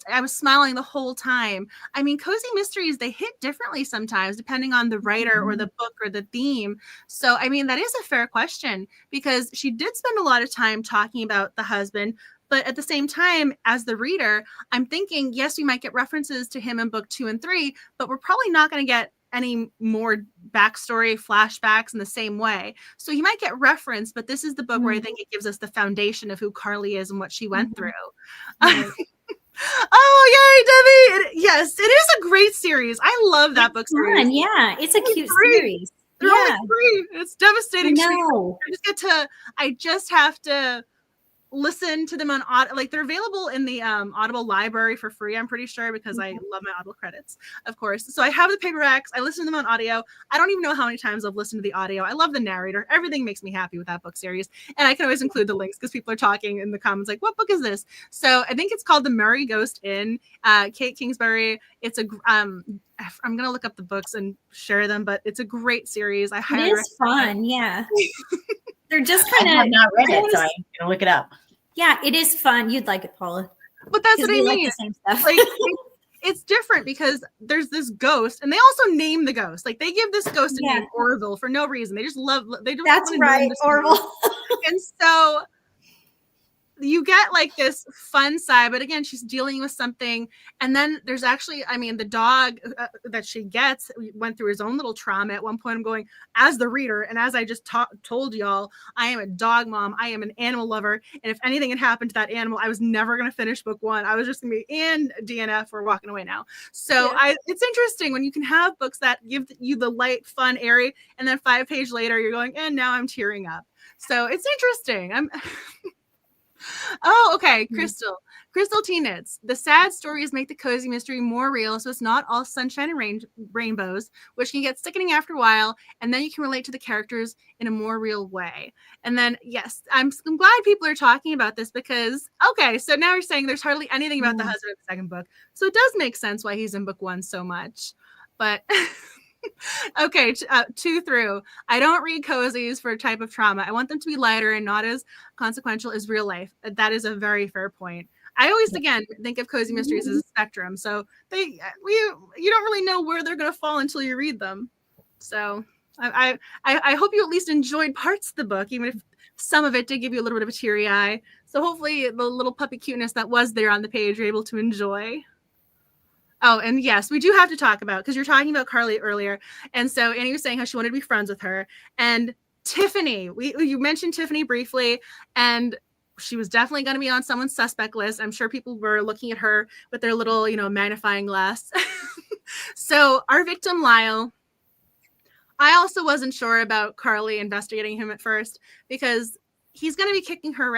I was smiling the whole time. I mean, cozy mysteries, they hit differently sometimes depending on the writer or the book or the theme. So, I mean, that is a fair question because she did spend a lot of time talking about the husband. But at the same time, as the reader, I'm thinking, yes, we might get references to him in book 2 and 3, but we're probably not going to get any more backstory flashbacks in the same way. So he might get referenced, but this is the book where I think it gives us the foundation of who Carly is and what she went through. Oh, yay, Debbie. Yes, it is a great series. I love that book series. Fun. Yeah, it's a cute series. They're only 3. It's devastating. No, I just have to listen to them on like they're available in the Audible library for free, I'm pretty sure, because I love my Audible credits, of course. So I have the paperbacks. I listen to them on audio. I don't even know how many times I've listened to the audio. I love the narrator. Everything makes me happy with that book series. And I can always include the links because people are talking in the comments like, what book is this? So I think it's called The Merry Ghost Inn. Kate Kingsbury. It's a I'm gonna look up the books and share them, but it's a great series. I highly recommend it. Fun. Yeah. They're just kind of. I have not read it, so I'm gonna look it up. Yeah, it is fun. You'd like it, Paula. But that's what I mean. Like the same stuff. Like, it's different because there's this ghost, and they also name the ghost. Like they give this ghost a name, Orville, for no reason. They just love. They don't. That's right, Orville. And so you get like this fun side, but again, she's dealing with something. And then there's actually, I mean, the dog that she gets went through his own little trauma. At one point, I'm going, as the reader, and as I just told y'all, I am a dog mom. I am an animal lover. And if anything had happened to that animal, I was never going to finish book 1. I was just going to be, and DNF, we're walking away now. So it's interesting when you can have books that give you the light, fun, airy, and then 5 pages later, you're going, and now I'm tearing up. So it's interesting. Oh, okay. Crystal T knits. The sad stories make the cozy mystery more real, so it's not all sunshine and rainbows, which can get sickening after a while, and then you can relate to the characters in a more real way. And then, yes, I'm glad people are talking about this because, okay, so now you're saying there's hardly anything about the husband in the second book, so it does make sense why he's in book 1 so much. But okay, 2 through. I don't read cozies for a type of trauma. I want them to be lighter and not as consequential as real life. That is a very fair point. I always, again, think of cozy mysteries as a spectrum. So you don't really know where they're going to fall until you read them. So I hope you at least enjoyed parts of the book, even if some of it did give you a little bit of a teary eye. So hopefully the little puppy cuteness that was there on the page you're able to enjoy. Oh, and yes, we do have to talk about, because you're talking about Carly earlier. And so Annie was saying how she wanted to be friends with her. And Tiffany, you mentioned Tiffany briefly, and she was definitely going to be on someone's suspect list. I'm sure people were looking at her with their little, magnifying glass. So our victim, Lyle, I also wasn't sure about Carly investigating him at first, because he's going to be kicking her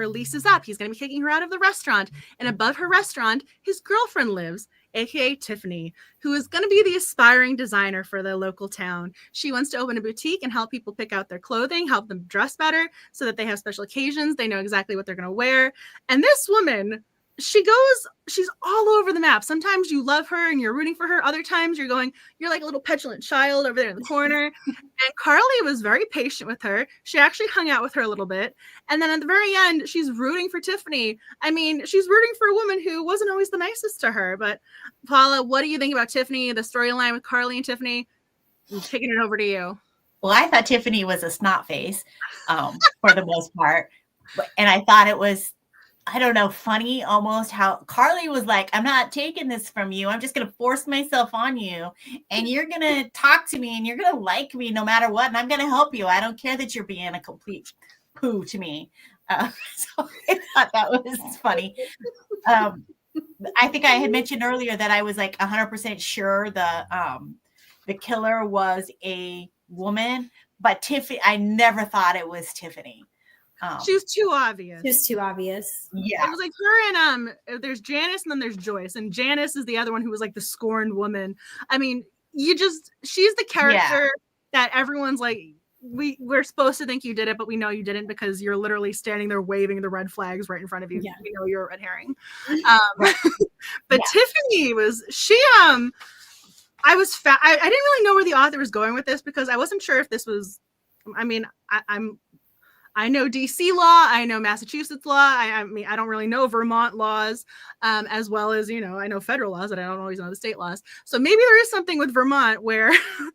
lease is up. He's going to be kicking her out of the restaurant. And above her restaurant, his girlfriend lives, aka Tiffany, who is going to be the aspiring designer for the local town. She wants to open a boutique and help people pick out their clothing, help them dress better so that they have special occasions. They know exactly what they're going to wear. And this woman, she's all over the map. Sometimes you love her and you're rooting for her. Other times you're like a little petulant child over there in the corner. And Carly was very patient with her. She actually hung out with her a little bit. And then at the very end, she's rooting for Tiffany. I mean, she's rooting for a woman who wasn't always the nicest to her. But Paula, what do you think about Tiffany, the storyline with Carly and Tiffany? I'm taking it over to you. Well, I thought Tiffany was a snot face for the most part. And I thought it was, I don't know, funny almost how Carly was like, I'm not taking this from you. I'm just going to force myself on you. And you're going to talk to me and you're going to like me no matter what. And I'm going to help you. I don't care that you're being a complete poo to me. So I thought that was funny. I think I had mentioned earlier that I was like 100% sure the killer was a woman. But Tiffany, I never thought it was Tiffany. She was too obvious. She was too obvious. Yeah. It was like her and there's Janice and then there's Joyce. And Janice is the other one who was like the scorned woman. I mean, she's the character that everyone's like, we're supposed to think you did it, but we know you didn't because you're literally standing there waving the red flags right in front of you. Yeah. We know you're a red herring. But Tiffany I didn't really know where the author was going with this because I wasn't sure if this was, I know DC law, I know Massachusetts law. I mean, I don't really know Vermont laws, as well as, I know federal laws, but I don't always know the state laws. So maybe there is something with Vermont where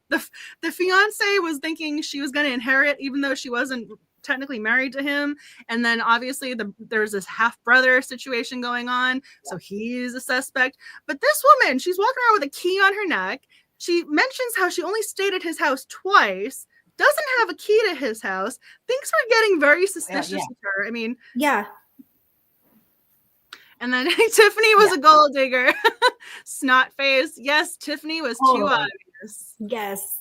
the fiance was thinking she was going to inherit, even though she wasn't technically married to him. And then obviously there's this half brother situation going on. So he's a suspect. But this woman, she's walking around with a key on her neck. She mentions how she only stayed at his house twice. Doesn't have a key to his house. Things were getting very suspicious of her. I mean, yeah. And then Tiffany was a gold digger. Snot face. Yes, Tiffany was too obvious. Yes.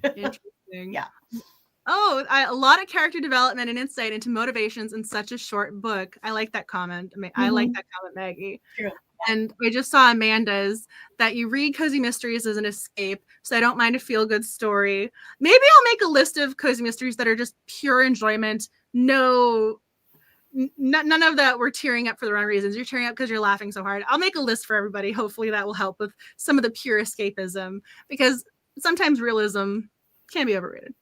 Interesting. Yeah. Oh, a lot of character development and insight into motivations in such a short book. I like that comment. I like that comment, Maggie. True. And I just saw Amanda's that you read cozy mysteries as an escape, so I don't mind a feel-good story. Maybe I'll make a list of cozy mysteries that are just pure enjoyment. No, none of that we're tearing up for the wrong reasons. You're tearing up because you're laughing so hard. I'll make a list for everybody. Hopefully that will help with some of the pure escapism, because sometimes realism can be overrated.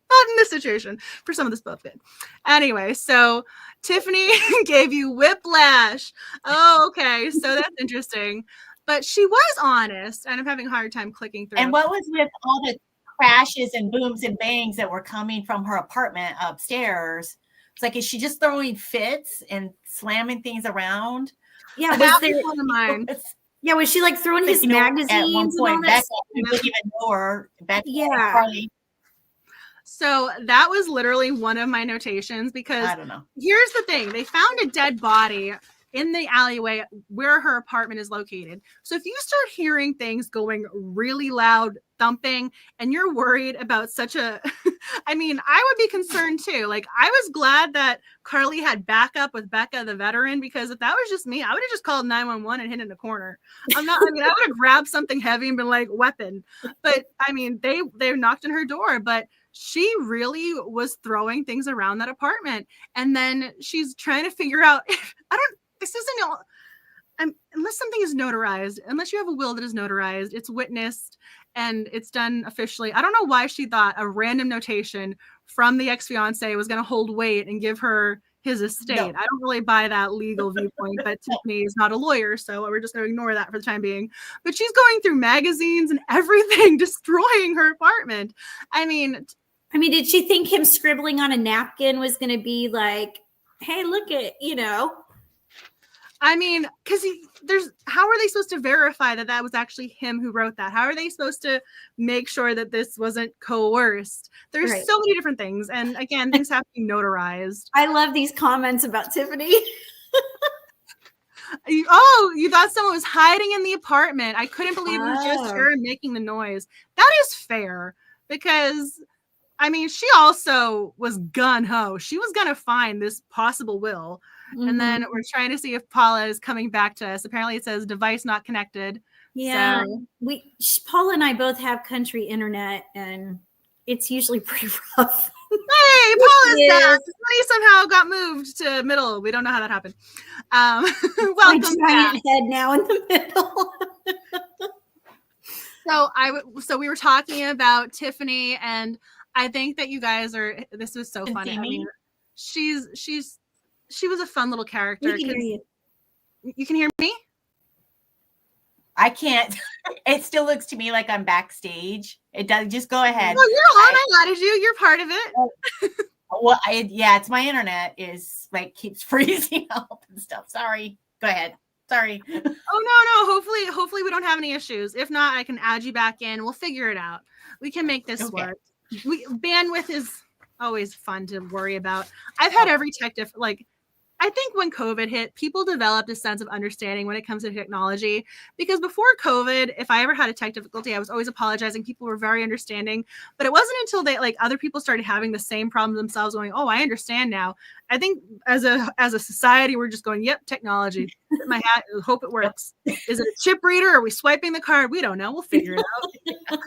Not in this situation. For some of this both good. Anyway, so Tiffany gave you whiplash. Oh, okay. So that's interesting. But she was honest, and I'm having a hard time clicking through. And what was with all the crashes and booms and bangs that were coming from her apartment upstairs? It's like, is she just throwing fits and slamming things around? Yeah, that was one of mine. Yeah, was she like throwing his magazines? At one point, Becca, we didn't even know her. Becca, yeah. Carly. So that was literally one of my notations, because I don't know. Here's the thing. They found a dead body in the alleyway where her apartment is located. So if you start hearing things going really loud, thumping, and you're worried about such a, I mean, I would be concerned too. Like, I was glad that Carly had backup with Becca, the veteran, because if that was just me, I would have just called 911 and hid in a corner. I would have grabbed something heavy and been like, weapon. But I mean, they knocked on her door, but she really was throwing things around that apartment. And then she's trying to figure out, unless something is notarized, unless you have a will that is notarized, it's witnessed and it's done officially. I don't know why she thought a random notation from the ex-fiance was going to hold weight and give her his estate. No. I don't really buy that legal viewpoint, but Tiffany is not a lawyer, so we're just going to ignore that for the time being. But she's going through magazines and everything, destroying her apartment. I mean, did she think him scribbling on a napkin was going to be like, hey, look at, I mean, because how are they supposed to verify that was actually him who wrote that? How are they supposed to make sure that this wasn't coerced? There's so many different things. And again, things have to be notarized. I love these comments about Tiffany. You thought someone was hiding in the apartment. I couldn't believe it was just her making the noise. That is fair, because I mean, she also was gun-ho. She was going to find this possible will. Mm-hmm. And then we're trying to see if Paula is coming back to us. Apparently it says device not connected. Yeah. So. Paula and I both have country internet, and it's usually pretty rough. Hey, Paula's back. Somebody somehow got moved to middle. We don't know how that happened. Welcome back. Head now in the middle. So we were talking about Tiffany, and I think that you guys this was so funny. I mean, she was a fun little character. We can hear you. You can hear me? I can't. It still looks to me like I'm backstage. It does. Just go ahead. Well, you're on. I added you. You're part of it. Well, it's my internet is like keeps freezing up and stuff. Sorry. Go ahead. Sorry. Oh, no. Hopefully we don't have any issues. If not, I can add you back in. We'll figure it out. We can make this work. Bandwidth is always fun to worry about. I've had every tech I think when COVID hit, people developed a sense of understanding when it comes to technology, because before COVID, if I ever had a tech difficulty, I was always apologizing. People were very understanding, but it wasn't until other people started having the same problems themselves going, oh, I understand now. I think as a society, we're just going, yep, technology. My hat, hope it works. Is it a chip reader? Are we swiping the card? We don't know. We'll figure it out.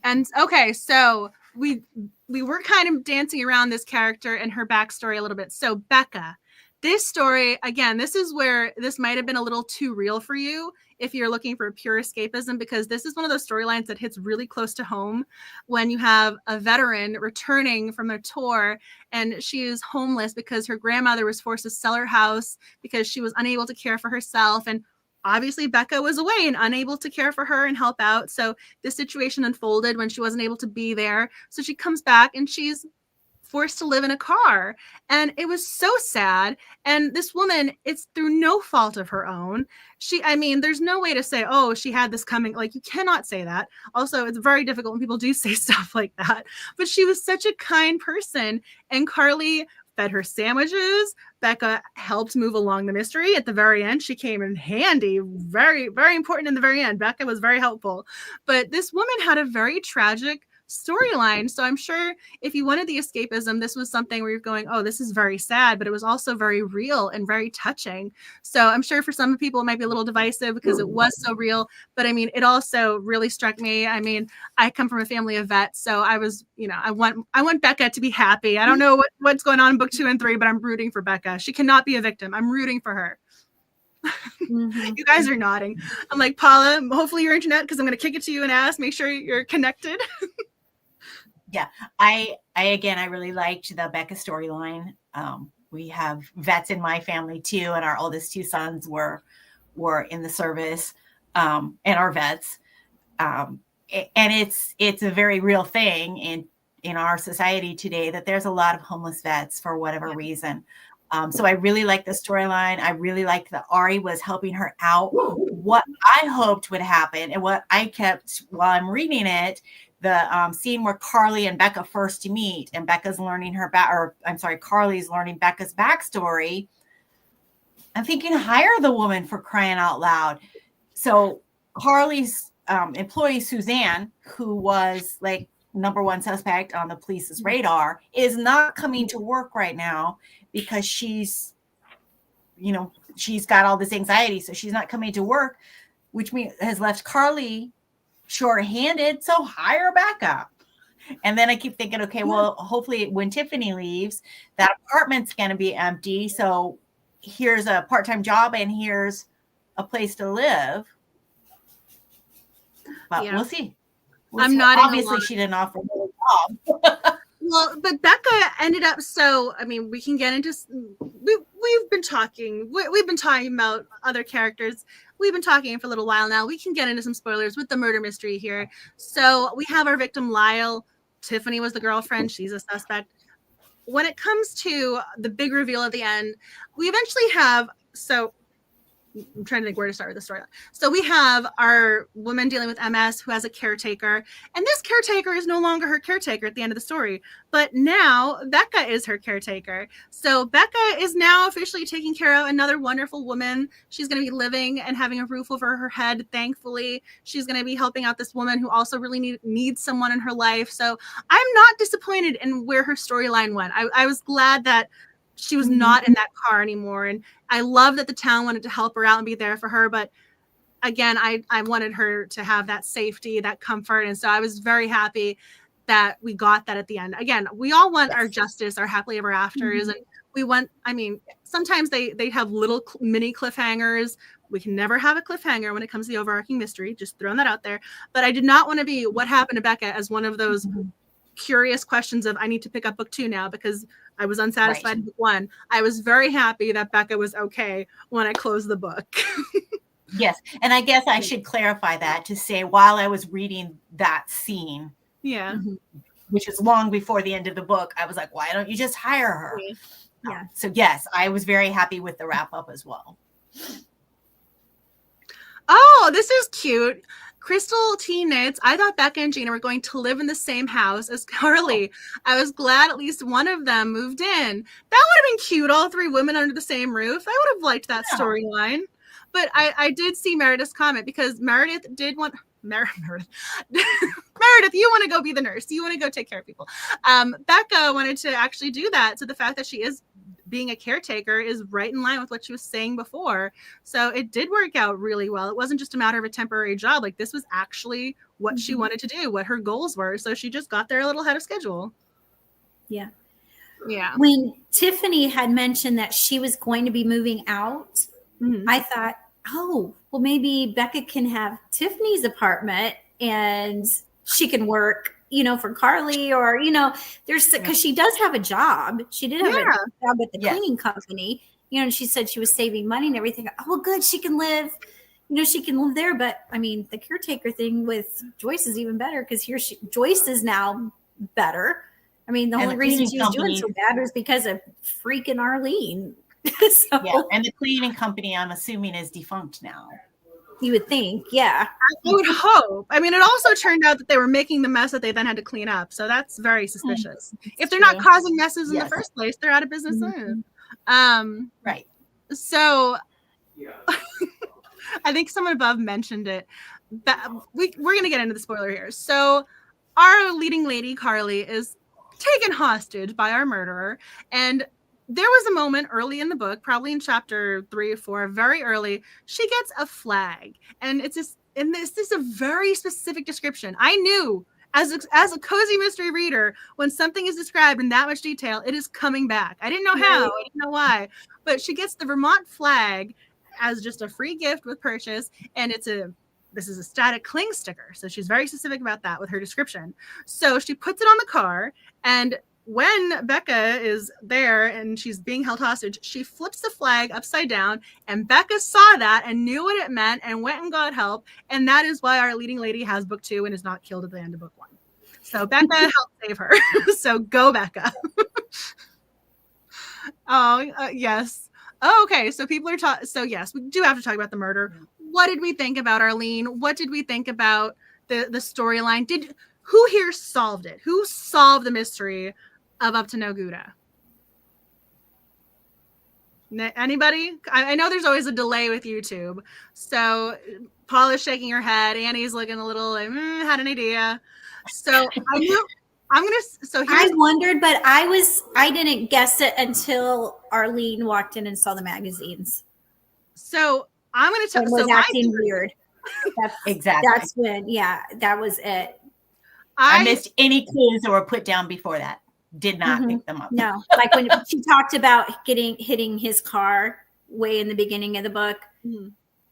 And okay, so we were kind of dancing around this character and her backstory a little bit. So Becca, this story, again, this is where this might have been a little too real for you if you're looking for pure escapism, because this is one of those storylines that hits really close to home when you have a veteran returning from a tour and she is homeless because her grandmother was forced to sell her house because she was unable to care for herself. And obviously, Becca was away and unable to care for her and help out. So this situation unfolded when she wasn't able to be there. So she comes back and she's forced to live in a car. And it was so sad. And this woman, it's through no fault of her own. There's no way to say, oh, she had this coming. Like, you cannot say that. Also, it's very difficult when people do say stuff like that. But she was such a kind person. And Carly fed her sandwiches. Becca helped move along the mystery. At the very end, she came in handy. Very, very important in the very end. Becca was very helpful. But this woman had a very tragic storyline. So I'm sure if you wanted the escapism, this was something where you're going, oh, this is very sad, but it was also very real and very touching. So I'm sure for some people it might be a little divisive because it was so real. But I mean, it also really struck me. I mean, I come from a family of vets, so I was, I want Becca to be happy. I don't know what's going on in book 2 and 3, but I'm rooting for Becca. She cannot be a victim. I'm rooting for her. Mm-hmm. You guys are nodding. I'm like, Paula, hopefully your internet, because I'm going to kick it to you and ask, make sure you're connected. Yeah, I really liked the Becca storyline. We have vets in my family too, and our oldest 2 sons were in the service, and are vets. And it's a very real thing in our society today that there's a lot of homeless vets for whatever reason. So I really like the storyline. I really liked that Ari was helping her out. What I hoped would happen, and what I kept while I'm reading it, the scene where Carly and Becca first meet, and Becca's learning Carly's learning Becca's backstory. I'm thinking, hire the woman, for crying out loud. So Carly's employee, Suzanne, who was like number 1 suspect on the police's radar, is not coming to work right now because she's got all this anxiety. So she's not coming to work, which means has left Carly short-handed. So hire Becca. And then I keep thinking, okay, well, hopefully when Tiffany leaves, that apartment's going to be empty. So here's a part-time job and here's a place to live. But we'll see. I'm not. Obviously, she didn't offer her a job. Well, but Becca ended up. So, I mean, we can get into. We've been talking. We've been talking about other characters. We've been talking for a little while now. We can get into some spoilers with the murder mystery here. So we have our victim, Lyle. Tiffany was the girlfriend. She's a suspect. When it comes to the big reveal at the end, we eventually have. So I'm trying to think where to start with the story. So we have our woman dealing with MS who has a caretaker, and this caretaker is no longer her caretaker at the end of the story, but now Becca is her caretaker. So Becca is now officially taking care of another wonderful woman. She's going to be living and having a roof over her head. Thankfully, she's going to be helping out this woman who also really needs someone in her life. So I'm not disappointed in where her storyline went. I was glad that she was not in that car anymore. And I love that the town wanted to help her out and be there for her. But again, I wanted her to have that safety, that comfort. And so I was very happy that we got that at the end. Again, we all want our justice, our happily ever afters. And we want, I mean, sometimes they have little mini cliffhangers. We can never have a cliffhanger when it comes to the overarching mystery. Just throwing that out there. But I did not want to be what happened to Becca as one of those curious questions of I need to pick up book 2 now because I was unsatisfied with 1. I was very happy that Becca was okay when I closed the book. Yes. And I guess I should clarify that to say while I was reading that scene, which is long before the end of the book, I was like, why don't you just hire her? Yeah. So yes, I was very happy with the wrap up as well. Oh, this is cute. Crystal T knits. I thought Becca and Gina were going to live in the same house as Carly. I was glad at least one of them moved in. That would have been cute. All 3 women under the same roof. I would have liked that storyline. But I did see Meredith's comment because Meredith did want Meredith, you want to go be the nurse. You want to go take care of people. Becca wanted to actually do that. So the fact that she is being a caretaker is right in line with what she was saying before. So it did work out really well. It wasn't just a matter of a temporary job. Like this was actually what she wanted to do, what her goals were. So she just got there a little ahead of schedule. Yeah. Yeah. When Tiffany had mentioned that she was going to be moving out, I thought, oh, well, maybe Becca can have Tiffany's apartment and she can work, for Carly or, there's because she does have a job. She did have a job at the cleaning company, and she said she was saving money and everything. Oh, well, good. She can live, she can live there. But I mean, the caretaker thing with Joyce is even better because Joyce is now better. I mean, the only reason she was doing so bad was because of freaking Arlene. Yeah, and the cleaning company, I'm assuming, is defunct now. You would think, yeah. I would hope. I mean, it also turned out that they were making the mess that they then had to clean up. So that's very suspicious. If they're not causing messes in the first place, they're out of business. Right. So I think someone above mentioned it. We're going to get into the spoiler here. So our leading lady, Carly, is taken hostage by our murderer. And there was a moment early in the book, probably in chapter 3 or 4, very early, she gets a flag. And it's just, and this is a very specific description. I knew as a cozy mystery reader, when something is described in that much detail, it is coming back. I didn't know how, I didn't know why, but she gets the Vermont flag as just a free gift with purchase. And this is a static cling sticker. So she's very specific about that with her description. So she puts it on the car, and when Becca is there and she's being held hostage, she flips the flag upside down, and Becca saw that and knew what it meant and went and got help. And that is why our leading lady has book 2 and is not killed at the end of book 1. So Becca helped save her. So go, Becca. Yes. Oh, okay. So people are talking. So yes, we do have to talk about the murder. What did we think about Arlene? What did we think about the storyline? Who here solved it? Who solved the mystery of Up to No Gouda? Anybody? I know there's always a delay with YouTube. So Paula's shaking her head. Annie's looking a little like, had an idea. So I wondered, but I didn't guess it until Arlene walked in and saw the magazines. So I'm going to tell. Was acting weird. Exactly. That's when, that was it. I missed any clues that were put down before that. Did not pick them up. No, like when she talked about hitting his car way in the beginning of the book,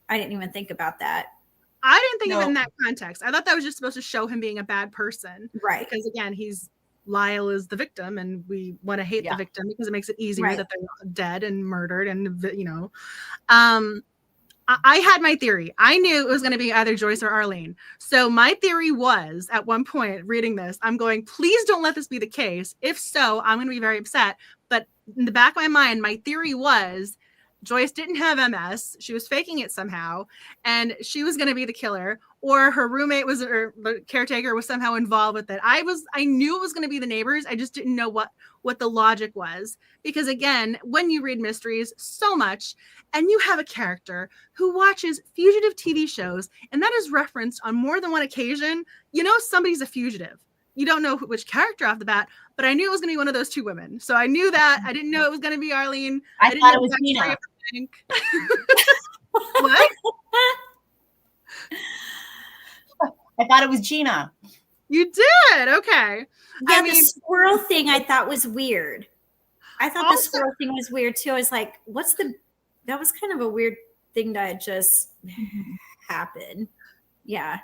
I didn't even think about that. I didn't think of it in that context. I thought that was just supposed to show him being a bad person, right? Because again, Lyle is the victim, and we want to hate the victim because it makes it easier that they're dead and murdered, and I had my theory. I knew it was going to be either Joyce or Arlene. So my theory was, at one point reading this, I'm going, please don't let this be the case. If so, I'm going to be very upset. But in the back of my mind, my theory was Joyce didn't have MS. She was faking it somehow, and she was going to be the killer, or her roommate or the caretaker was somehow involved with it. I knew it was going to be the neighbors. I just didn't know what the logic was. Because again, when you read mysteries so much, and you have a character who watches fugitive TV shows, and that is referenced on more than one occasion, somebody's a fugitive. You don't know which character off the bat, but I knew it was going to be one of those 2 women. So I knew that. I didn't know it was going to be Arlene. I didn't thought know it was Gina. What? I thought it was Gina. You did? Okay. Yeah, the squirrel thing I thought was weird. I thought the squirrel thing was weird too. I was like, that was kind of a weird thing that just happened. Yeah.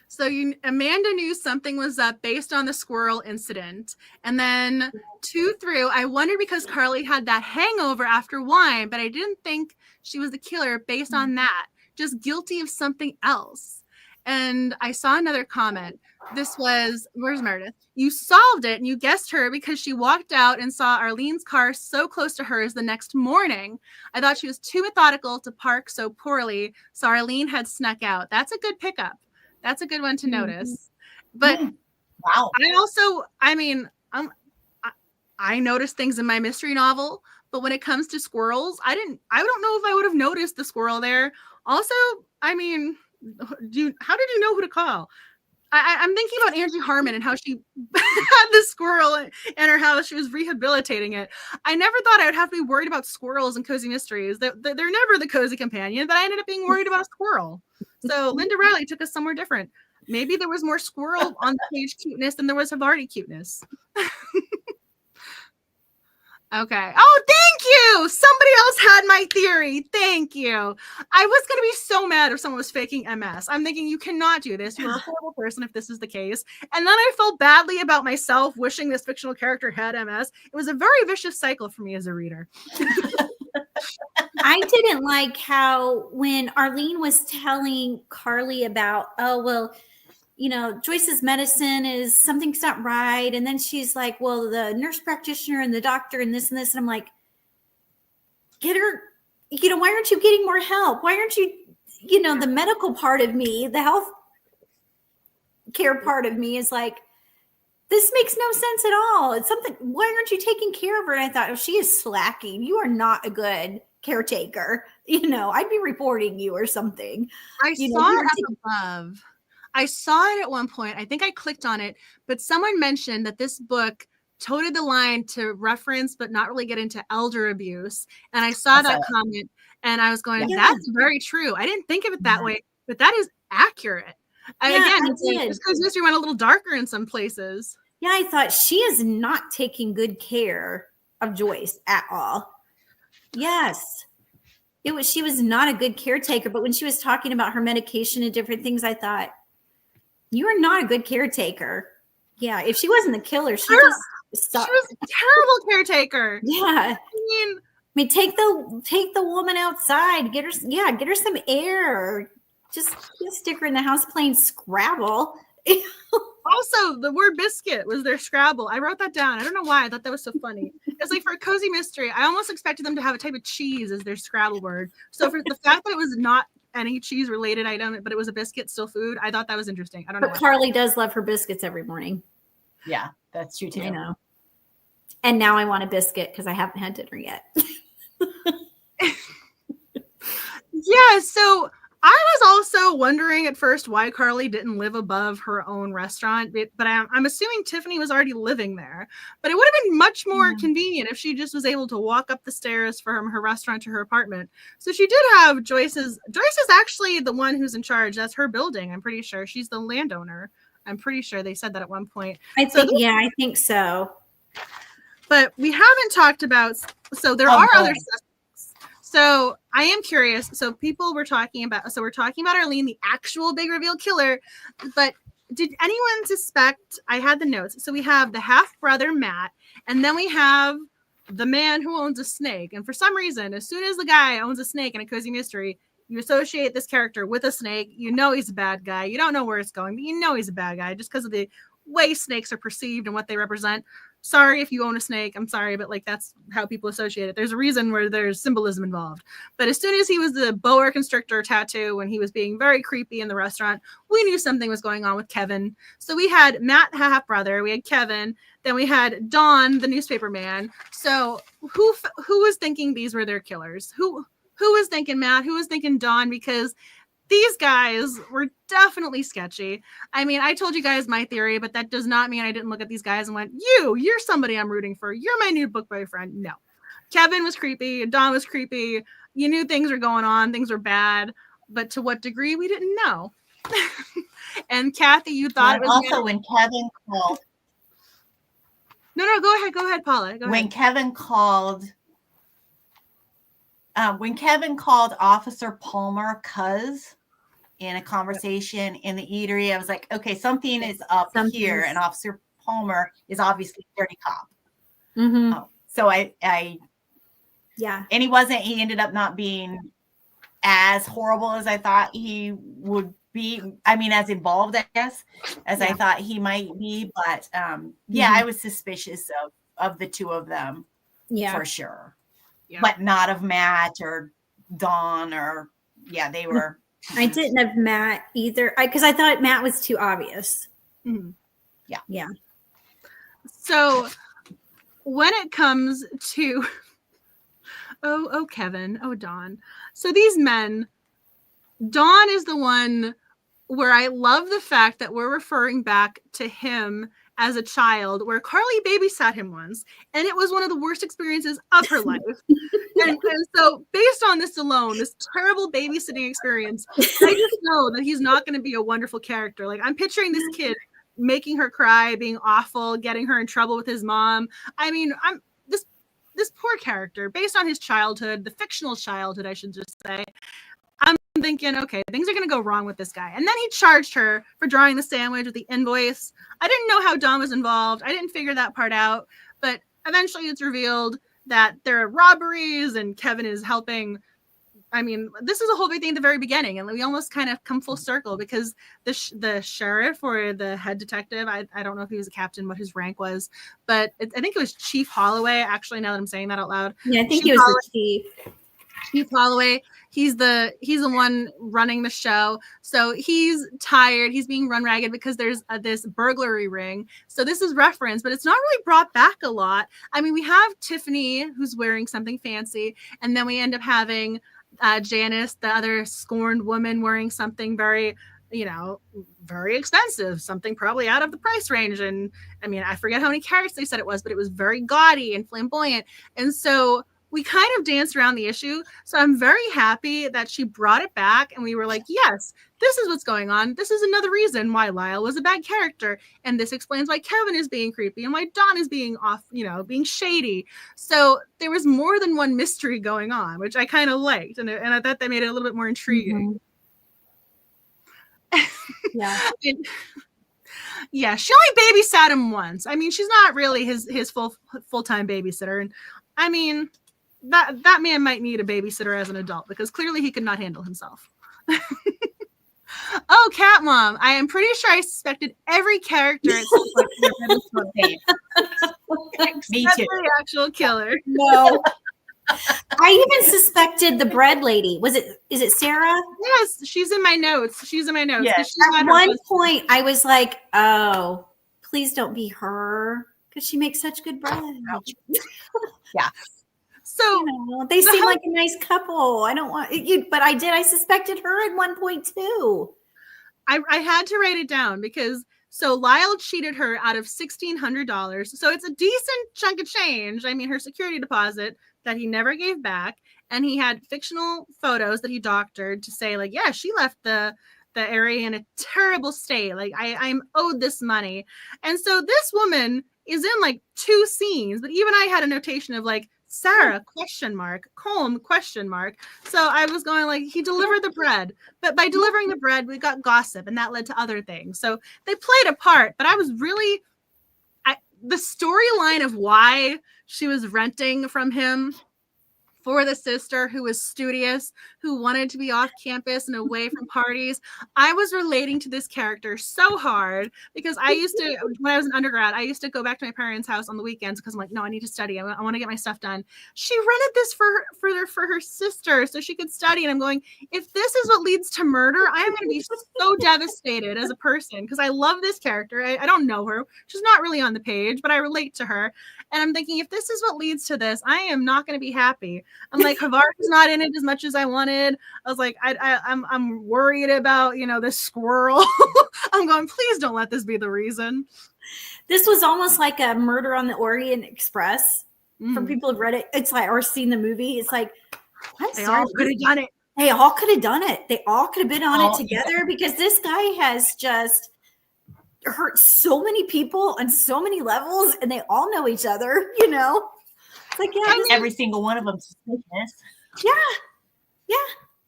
So Amanda knew something was up based on the squirrel incident. And then 2 through, I wondered because Carly had that hangover after wine, but I didn't think she was the killer based on that. Just guilty of something else. And I saw another comment. This was, where's Meredith? You solved it and you guessed her because she walked out and saw Arlene's car so close to hers the next morning. I thought she was too methodical to park so poorly, so Arlene had snuck out. That's a good pickup. That's a good one to notice. But wow. I noticed things in my mystery novel, but when it comes to squirrels, I don't know if I would have noticed the squirrel there. Also, how did you know who to call? I'm thinking about Angie Harmon and how she had the squirrel in her house. She was rehabilitating it. I never thought I would have to be worried about squirrels and cozy mysteries. They're never the cozy companion, but I ended up being worried about a squirrel. So Linda Reilly took us somewhere different. Maybe there was more squirrel on the page cuteness than there was Havarti cuteness. Okay. Oh, thank you. Somebody else had my theory. Thank you. I was going to be so mad if someone was faking MS. I'm thinking you cannot do this. You're a horrible person if this is the case. And then I felt badly about myself wishing this fictional character had MS. It was a very vicious cycle for me as a reader. I didn't like how when Arlene was telling Carly about, Joyce's medicine is something's not right. And then she's like, well, the nurse practitioner and the doctor and this and this. And I'm like, get her, why aren't you getting more help? Why aren't you, the medical part of me, the health care part of me is like, this makes no sense at all. It's something, why aren't you taking care of her? And I thought, she is slacking. You are not a good caretaker. I'd be reporting you or something. I saw it up above. I saw it at one point. I think I clicked on it, but someone mentioned that this book toted the line to reference, but not really get into elder abuse. And I saw that comment and I was going, that's very true. I didn't think of it that way, but that is accurate. This Cozy Mystery went a little darker in some places. Yeah, I thought she is not taking good care of Joyce at all. Yes. She was not a good caretaker, but when she was talking about her medication and different things, I thought, you are not a good caretaker. Yeah, if she wasn't the killer, she was a terrible caretaker. Yeah. I mean, take the woman outside, get her some air. Just stick her in the house playing Scrabble. Also, the word biscuit was their Scrabble. I wrote that down. I don't know why. I thought that was so funny. It's like for a Cozy Mystery, I almost expected them to have a type of cheese as their Scrabble word. So for the fact that it was not any cheese related item, but it was a biscuit, still food, I thought that was interesting. I don't know. But Carly does love her biscuits every morning. Yeah, that's true too. I know. And now I want a biscuit because I haven't had dinner yet. Yeah, so I was also wondering at first why Carly didn't live above her own restaurant, but I'm assuming Tiffany was already living there. But it would have been much more convenient if she just was able to walk up the stairs from her restaurant to her apartment. So she did have Joyce is actually the one who's in charge. That's her building. I'm pretty sure she's the landowner. I'm pretty sure they said that at one point. I think so. But we haven't talked about, so there are other suspects. So I am curious. So we're talking about Arlene, the actual big reveal killer. But did anyone suspect? I had the notes. So we have the half brother Matt, and then we have the man who owns a snake. And for some reason, as soon as the guy owns a snake in a Cozy Mystery, you associate this character with a snake. You know he's a bad guy. You don't know where it's going, but you know he's a bad guy just because of the way snakes are perceived and what they represent. Sorry if you own a snake. I'm sorry, but that's how people associate it. There's a reason where there's symbolism involved. But as soon as he was the boa constrictor tattoo and he was being very creepy in the restaurant, we knew something was going on with Kevin. So we had Matt, half brother. We had Kevin. Then we had Don, the newspaper man. So who was thinking these were their killers? Who was thinking Matt? Who was thinking Don? Because these guys were definitely sketchy. I mean, I told you guys my theory, but that does not mean I didn't look at these guys and went, you're somebody I'm rooting for. You're my new book boyfriend. No. Kevin was creepy. Don was creepy. You knew things were going on. Things were bad. But to what degree, we didn't know. And Kathy, you thought it was also when Kevin called. No, go ahead, Paula. Go ahead. When Kevin called Officer Palmer cuz in a conversation in the Eatery, I was like, okay, something is up here. And Officer Palmer is obviously a dirty cop. Mm-hmm. So and he ended up not being as horrible as I thought he would be. I mean, as involved, I guess, as I thought he might be. But I was suspicious of the two of them for sure. Yeah. But not of Matt or Dawn they were. I didn't have Matt either because I thought Matt was too obvious. Mm-hmm. Yeah. So when it comes to, Kevin, Dawn. So these men, Dawn is the one where I love the fact that we're referring back to him as a child, where Carly babysat him once, and it was one of the worst experiences of her life. And so based on this alone, this terrible babysitting experience, I just know that he's not going to be a wonderful character. I'm picturing this kid making her cry, being awful, getting her in trouble with his mom. I mean, this poor character, based on his childhood, the fictional childhood, I should just say, I'm thinking, okay, things are going to go wrong with this guy. And then he charged her for drawing the sandwich with the invoice. I didn't know how Don was involved. I didn't figure that part out. But eventually it's revealed that there are robberies and Kevin is helping. I mean, this is a whole big thing at the very beginning. And we almost kind of come full circle because the sheriff or the head detective, I don't know if he was a captain, what his rank was, but I think it was Chief Holloway. Actually, now that I'm saying that out loud. Yeah, I think he was the chief. Chief Holloway He's the one running the show. So he's tired. He's being run ragged because there's this burglary ring. So this is referenced, but it's not really brought back a lot. I mean, we have Tiffany who's wearing something fancy, and then we end up having Janice, the other scorned woman, wearing something very, very expensive, something probably out of the price range. And I mean, I forget how many carats they said it was, but it was very gaudy and flamboyant. And so we kind of danced around the issue. So I'm very happy that she brought it back. And we were like, yes, this is what's going on. This is another reason why Lyle was a bad character. And this explains why Kevin is being creepy and why Dawn is being off, being shady. So there was more than one mystery going on, which I kind of liked. And I thought that made it a little bit more intriguing. Yeah. Yeah, she only babysat him once. I mean, she's not really his full-time babysitter. And I mean, that man might need a babysitter as an adult because clearly he could not handle himself. Oh, Cat Mom. I am pretty sure I suspected every character at some point. Me too. The actual killer. No. I even suspected the bread lady. Is it Sarah? Yes, she's in my notes. Yes. At one point, I was like, oh, please don't be her because she makes such good bread. Yeah. So they seem like a nice couple. I don't want you, but I suspected her at one point too. I had to write it down because Lyle cheated her out of $1,600. So it's a decent chunk of change. I mean, her security deposit that he never gave back. And he had fictional photos that he doctored to say, like, yeah, she left the area in a terrible state. Like, I'm owed this money. And so this woman is in like 2 scenes, but even I had a notation of like, Sarah, ? Colm, ? So I was going like, he delivered the bread. But by delivering the bread, we got gossip, and that led to other things. So they played a part, but I was really... the storyline of why she was renting from him for the sister who was studious, who wanted to be off campus and away from parties. I was relating to this character so hard because I used to, when I was an undergrad, I used to go back to my parents' house on the weekends because I'm like, no, I need to study. I want to get my stuff done. She rented this for her sister so she could study. And I'm going, if this is what leads to murder, I am going to be so devastated as a person because I love this character. I don't know her. She's not really on the page, but I relate to her. And I'm thinking, if this is what leads to this, I am not going to be happy. I'm like, Havartis not in it as much as I wanted. I was like, I'm worried about, this squirrel. I'm going, please don't let this be the reason. This was almost like a Murder on the Orient Express. For people who've read it, it's like, or seen the movie. It's like, they all could have done it. They all could have done it. They all could have been on it together because this guy has just hurt so many people on so many levels, and they all know each other. It's like, yeah, every single one of them suspicious. Yeah.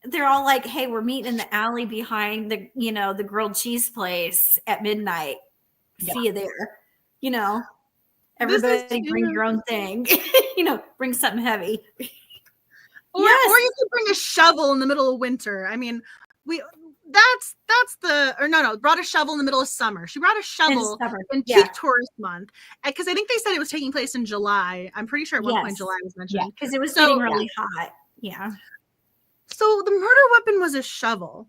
They're all like, hey, we're meeting in the alley behind the, the grilled cheese place at midnight. Yeah. See you there. Everybody bring your own thing. Bring something heavy. Or you could bring a shovel in the middle of winter. I mean, brought a shovel in the middle of summer. She brought a shovel in peak tourist month because I think they said it was taking place in July. I'm pretty sure at one point July was mentioned. Because it was getting really hot. Yeah. So the murder weapon was a shovel.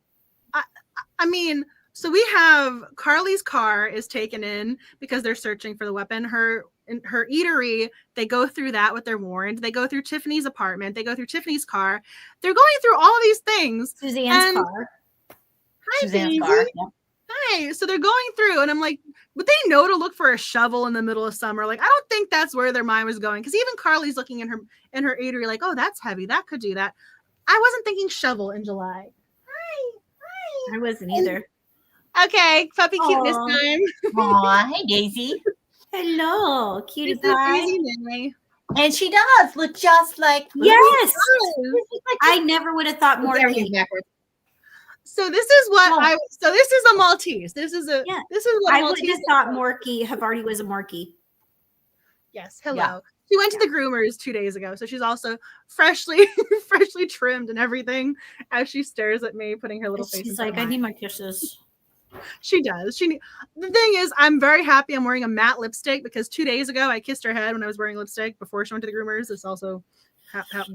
I mean, so we have Carly's car is taken in because they're searching for the weapon. Her eatery, they go through that with their warrant. They go through Tiffany's apartment. They go through Tiffany's car. They're going through all of these things. Suzanne's car. Hi, Suzanne's car. Yeah. Hi. So they're going through, and I'm like, would they know to look for a shovel in the middle of summer? Like, I don't think that's where their mind was going. Because even Carly's looking in her eatery, like, oh, that's heavy. That could do that. I wasn't thinking shovel in July. Hi. I wasn't either. Okay, puppy cuteness time. Aw, hey Daisy. Hello, cutie pie. And she does look just like yes. I never would have thought more. So this is what So this is a Maltese. This is what I would have thought Morky Havarti was a Morky. Yes. Hello. Yeah. She went to the groomers 2 days ago, so she's also freshly trimmed and everything. As she stares at me, putting her little face. She's like, I need my kisses. She does. The thing is, I'm very happy I'm wearing a matte lipstick because 2 days ago I kissed her head when I was wearing lipstick before she went to the groomers. It's also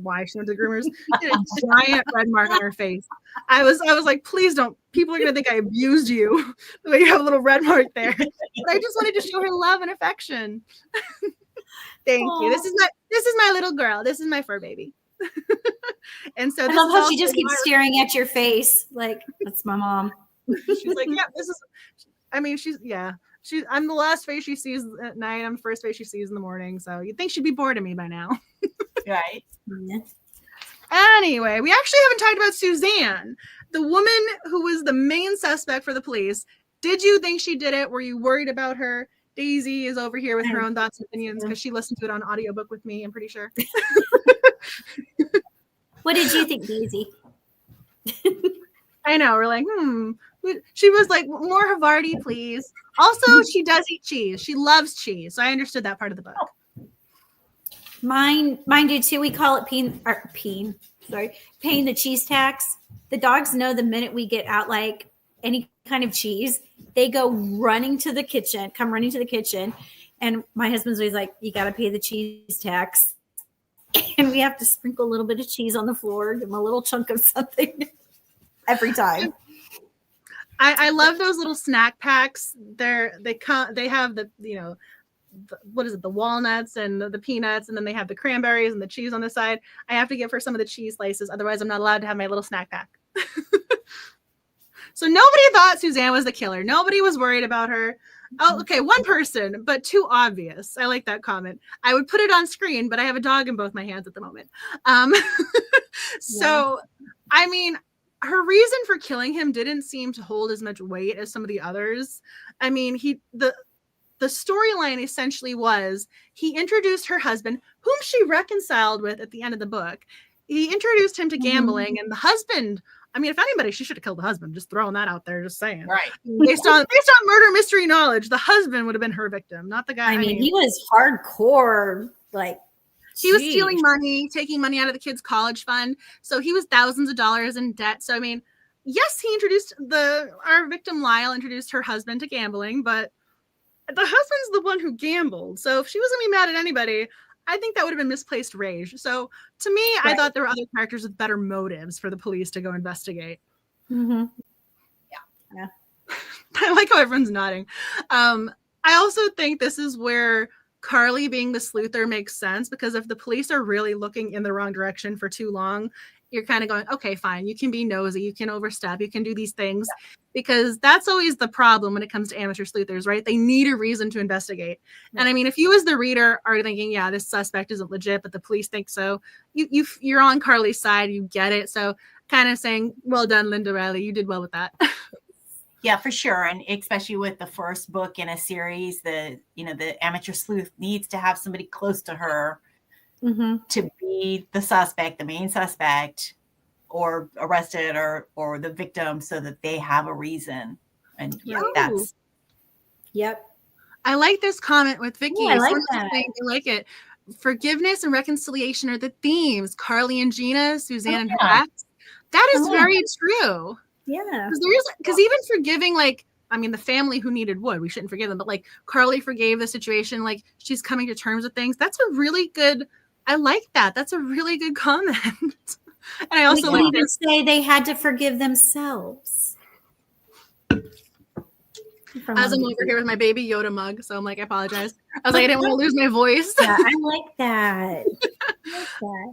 why she went to the groomers. She had a giant red mark on her face. I was like, please don't. People are gonna think I abused you the way you have a little red mark there. But I just wanted to show her love and affection. Thank you. This is my little girl. This is my fur baby. And so I love how she just keeps staring at your face like that's my mom. She's like, yeah, this is. I mean, I'm the last face she sees at night. I'm the first face she sees in the morning. So you'd think she'd be bored of me by now. Right. Anyway, we actually haven't talked about Suzanne, the woman who was the main suspect for the police. Did you think she did it? Were you worried about her? Daisy is over here with her own thoughts and opinions because she listened to it on audiobook with me, I'm pretty sure. What did you think, Daisy? I know. We're like, She was like, more Havarti, please. Also, she does eat cheese. She loves cheese. So I understood that part of the book. Mine do too. We call it paying the cheese tax. The dogs know the minute we get out like any kind of cheese, they go running to the kitchen, And my husband's always like, you got to pay the cheese tax. And we have to sprinkle a little bit of cheese on the floor, give them a little chunk of something every time. I love those little snack packs. They have the, what is it? The walnuts and the peanuts. And then they have the cranberries and the cheese on the side. I have to give her some of the cheese slices. Otherwise I'm not allowed to have my little snack pack. So nobody thought Suzanne was the killer. Nobody was worried about her. Oh, okay. One person, but too obvious. I like that comment. I would put it on screen, but I have a dog in both my hands at the moment. So, I mean, her reason for killing him didn't seem to hold as much weight as some of the others. I mean, the storyline essentially was he introduced her husband, whom she reconciled with at the end of the book. He introduced him to gambling, and the husband, I mean, if anybody, she should have killed the husband. Just throwing that out there, just saying. Right. Based on murder mystery knowledge, the husband would have been her victim, not the guy. I mean, he was hardcore, like he was stealing money, taking money out of the kids' college fund. So he was thousands of dollars in debt. So I mean, yes, he introduced our victim Lyle introduced her husband to gambling, but the husband's the one who gambled. So if she was gonna be mad at anybody, I think that would have been misplaced rage. So to me, I thought there were other characters with better motives for the police to go investigate. Mm-hmm. Yeah. I like how everyone's nodding. I also think this is where Carly being the sleuther makes sense, because if the police are really looking in the wrong direction for too long, you're kind of going, okay, fine. You can be nosy. You can overstep. You can do these things, because that's always the problem when it comes to amateur sleuthers, right? They need a reason to investigate. And I mean, if you as the reader are thinking, yeah, this suspect isn't legit, but the police think so, you're on Carly's side. You get it. So kind of saying, well done, Linda Reilly. You did well with that. Yeah, for sure. And especially with the first book in a series, the amateur sleuth needs to have somebody close to her to be the suspect, the main suspect, or arrested or the victim, so that they have a reason. And that's. Yep. I like this comment with Vicky. I like that. I like it. Forgiveness and reconciliation are the themes. Carly and Gina, Suzanne and her ex. That is very true. Yeah. Because even forgiving, like, I mean, the family who needed wood, we shouldn't forgive them. But like Carly forgave the situation, like she's coming to terms with things. That's a really good. I like that. That's a really good comment. And I also like to say they had to forgive themselves. As I'm over here with my baby Yoda mug, so I'm like, I apologize. I was like, I didn't want to lose my voice. Yeah, I like that.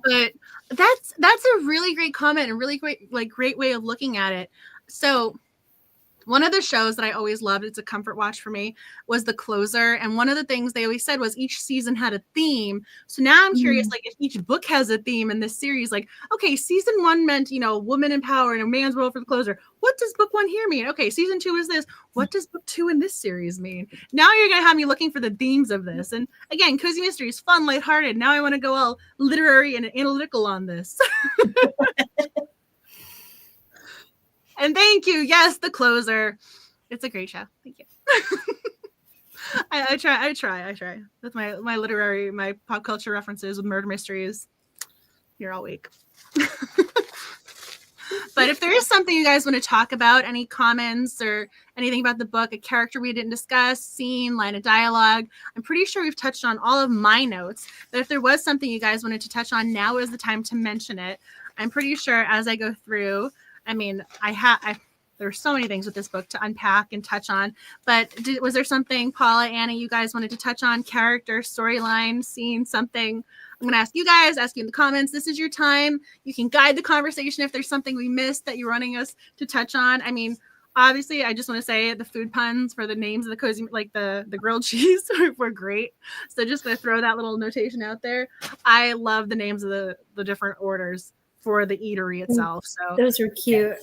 But that's a really great comment and really great way of looking at it. So one of the shows that I always loved, it's a comfort watch for me, was The Closer. And one of the things they always said was each season had a theme. So now I'm curious, like, if each book has a theme in this series, like, okay, season 1 meant, woman in power and a man's world for the closer. What does book 1 here mean? Okay, season 2 is this. What does book 2 in this series mean? Now you're going to have me looking for the themes of this. And again, Cozy Mysteries, fun, lighthearted. Now I want to go all literary and analytical on this. And thank you. Yes, The Closer. It's a great show. Thank you. I try. With my literary, my pop culture references with murder mysteries. You're all weak. But if there is something you guys want to talk about, any comments or anything about the book, a character we didn't discuss, scene, line of dialogue, I'm pretty sure we've touched on all of my notes. But if there was something you guys wanted to touch on, now is the time to mention it. I'm pretty sure as I go through, I mean, there's so many things with this book to unpack and touch on. But was there something, Paula, Anna, you guys wanted to touch on? Character, storyline, scene, something? I'm going to ask you guys, ask you in the comments. This is your time. You can guide the conversation if there's something we missed that you're wanting us to touch on. I mean, obviously, I just want to say the food puns for the names of the cozy, like the grilled cheese were great. So just going to throw that little notation out there. I love the names of the different orders for the eatery itself. So those are cute.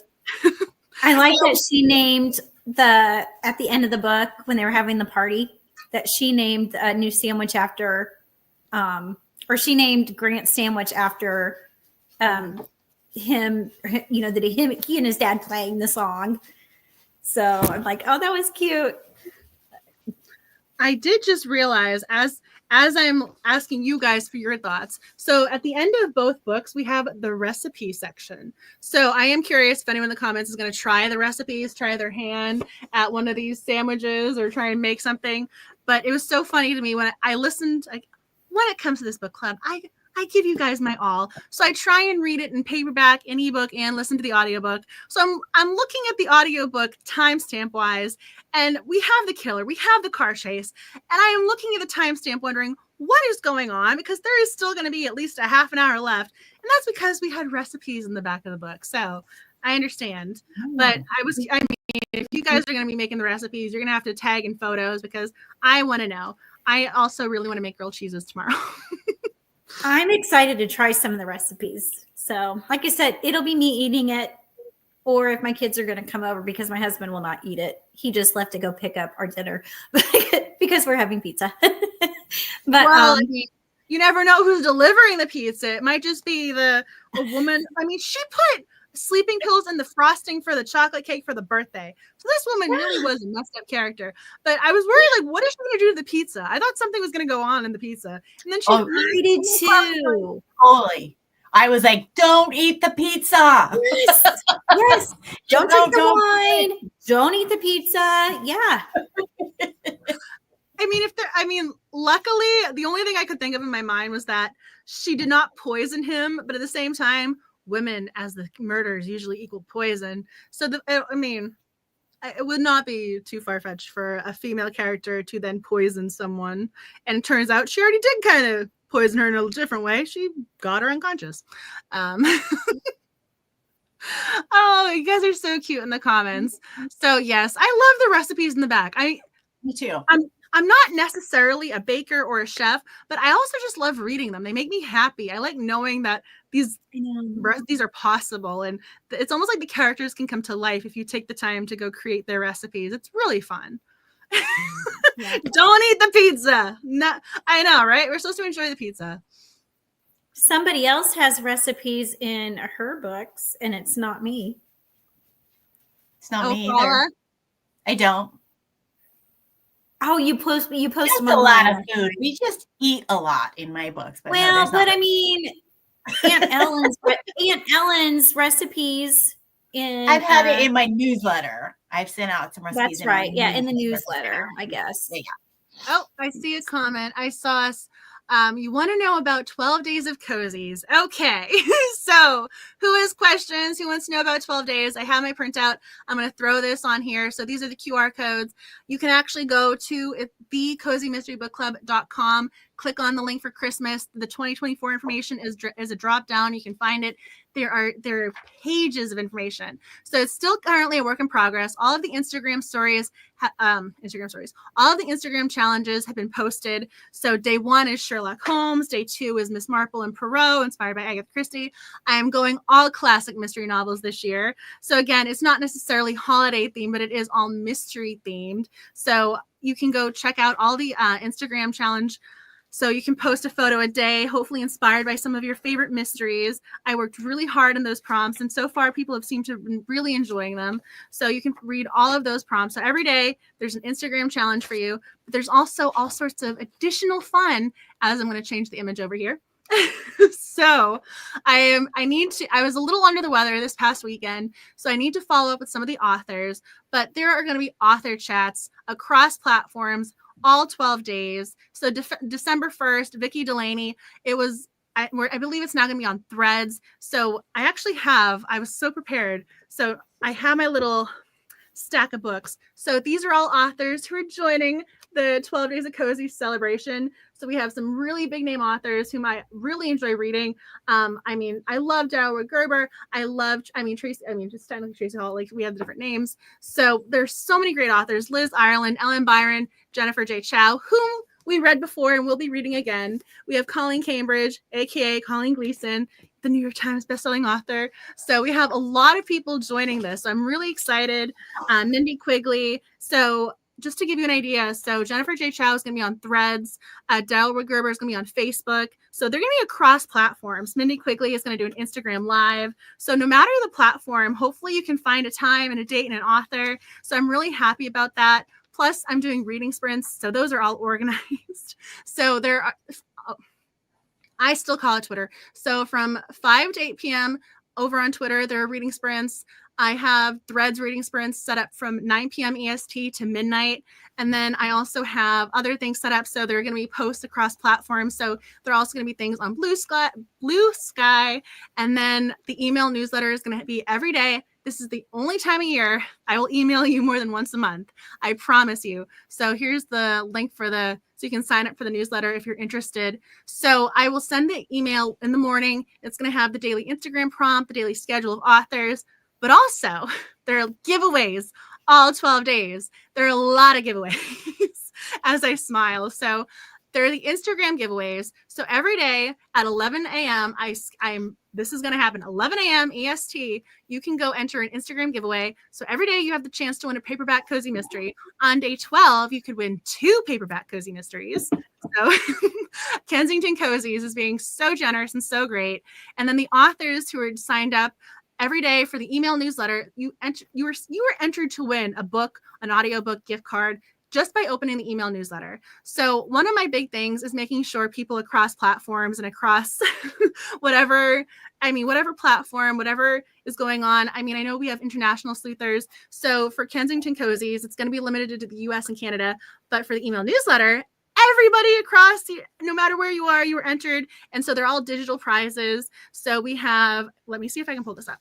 I like that she named at the end of the book when they were having the party, that she named a new sandwich after, or she named Grant's sandwich after him, he and his dad playing the song. So I'm like, oh, that was cute. I did just realize as I'm asking you guys for your thoughts. So at the end of both books, we have the recipe section. So I am curious if anyone in the comments is going to try the recipes, try their hand at one of these sandwiches or try and make something. But it was so funny to me when I listened, when it comes to this book club, I give you guys my all. So I try and read it in paperback, in ebook, and listen to the audiobook. So I'm looking at the audiobook timestamp wise, and we have the killer, we have the car chase, and I am looking at the timestamp wondering what is going on, because there is still going to be at least a half an hour left. And that's because we had recipes in the back of the book. So I understand. But I mean, if you guys are going to be making the recipes, you're going to have to tag in photos because I want to know. I also really want to make grilled cheeses tomorrow. I'm excited to try some of the recipes. So, like I said, it'll be me eating it, or if my kids are going to come over, because my husband will not eat it. He just left to go pick up our dinner because we're having pizza. But well, you never know who's delivering the pizza. It might just be a woman. I mean, she put sleeping pills in the frosting for the chocolate cake for the birthday. So this woman really was a messed up character. But I was worried, like, what is she going to do to the pizza? I thought something was going to go on in the pizza. And then she I did too. Totally. I was like, don't eat the pizza. Yes. Don't drink the wine. Don't eat the pizza. Yeah. I mean, luckily, the only thing I could think of in my mind was that she did not poison him, but at the same time, women as the murders usually equal poison. So, it would not be too far-fetched for a female character to then poison someone. And it turns out she already did kind of poison her in a different way. She got her unconscious. Oh, you guys are so cute in the comments. So yes, I love the recipes in the back. Me too. I'm not necessarily a baker or a chef, but I also just love reading them. They make me happy. I like knowing that these are possible, and it's almost like the characters can come to life if you take the time to go create their recipes. It's really fun. Yeah. Don't eat the pizza. No, I know, right? We're supposed to enjoy the pizza. Somebody else has recipes in her books, and it's not me. It's not me Paula? either. I don't. Oh, you post Just them a lot online. of food. We just eat a lot in my books. But well, but I mean, Aunt Ellen's recipes. I've had it in my newsletter. I've sent out some recipes. That's right. Yeah, in the newsletter, I guess. Yeah. Oh, I see a comment. I saw us. You want to know about 12 days of cozies. Okay. So who has questions? Who wants to know about 12 days? I have my printout. I'm going to throw this on here. So these are the QR codes. You can actually go to thecozymysterybookclub.com, click on the link for Christmas. The 2024 information is a drop down. You can find it. There are pages of information. So it's still currently a work in progress. All of the Instagram stories, all of the Instagram challenges have been posted. So day 1 is Sherlock Holmes. Day 2 is Miss Marple and Poirot, inspired by Agatha Christie. I am going all classic mystery novels this year. So again, it's not necessarily holiday themed, but it is all mystery themed. So you can go check out all the Instagram challenge. So you can post a photo a day, hopefully inspired by some of your favorite mysteries. I worked really hard on those prompts, and so far people have seemed to be really enjoying them. So you can read all of those prompts. So every day there's an Instagram challenge for you, but there's also all sorts of additional fun, as I'm going to change the image over here. So I was a little under the weather this past weekend, so I need to follow up with some of the authors, but there are going to be author chats across platforms all 12 days. So December 1st, Vicki Delaney, I believe it's now going to be on Threads. So I was so prepared. So I have my little stack of books. So these are all authors who are joining the 12 Days of Cozy celebration. So we have some really big name authors whom I really enjoy reading. I love Darryl Gerber. Just technically Tracy Hall, like we have the different names. So there's so many great authors: Liz Ireland, Ellen Byron, Jennifer J. Chow, whom we read before and we'll be reading again. We have Colleen Cambridge, aka Colleen Gleason, the New York Times bestselling author. So we have a lot of people joining this. So I'm really excited. Mindy Quigley. So just to give you an idea, so Jennifer J. Chow is going to be on Threads. Darryl Gerber is going to be on Facebook. So they're going to be across platforms. Mindy Quigley is going to do an Instagram Live. So no matter the platform, hopefully you can find a time and a date and an author. So I'm really happy about that. Plus, I'm doing reading sprints. So those are all organized. So I still call it Twitter. So from 5 to 8 p.m. over on Twitter, there are reading sprints. I have Threads reading sprints set up from 9 p.m. EST to midnight. And then I also have other things set up. So there are going to be posts across platforms. So there are also going to be things on Blue Sky. And then the email newsletter is going to be every day. This is the only time of year I will email you more than once a month. I promise you. So here's the link so you can sign up for the newsletter if you're interested. So I will send the email in the morning. It's going to have the daily Instagram prompt, the daily schedule of authors, but also there are giveaways all 12 days. There are a lot of giveaways as I smile. So there are the Instagram giveaways. So every day at 11 a.m., this is going to happen 11 a.m. EST. You can go enter an Instagram giveaway. So every day you have the chance to win a paperback cozy mystery. On day 12, you could win 2 paperback cozy mysteries. So Kensington Cozies is being so generous and so great. And then the authors who are signed up every day for the email newsletter, you were entered to win a book, an audiobook gift card, just by opening the email newsletter. So one of my big things is making sure people across platforms and across whatever platform, whatever is going on. I know we have international sleuthers. So for Kensington Cozies, it's going to be limited to the US and Canada. But for the email newsletter, everybody across, no matter where you are, you were entered. And so they're all digital prizes. So we have, let me see if I can pull this up.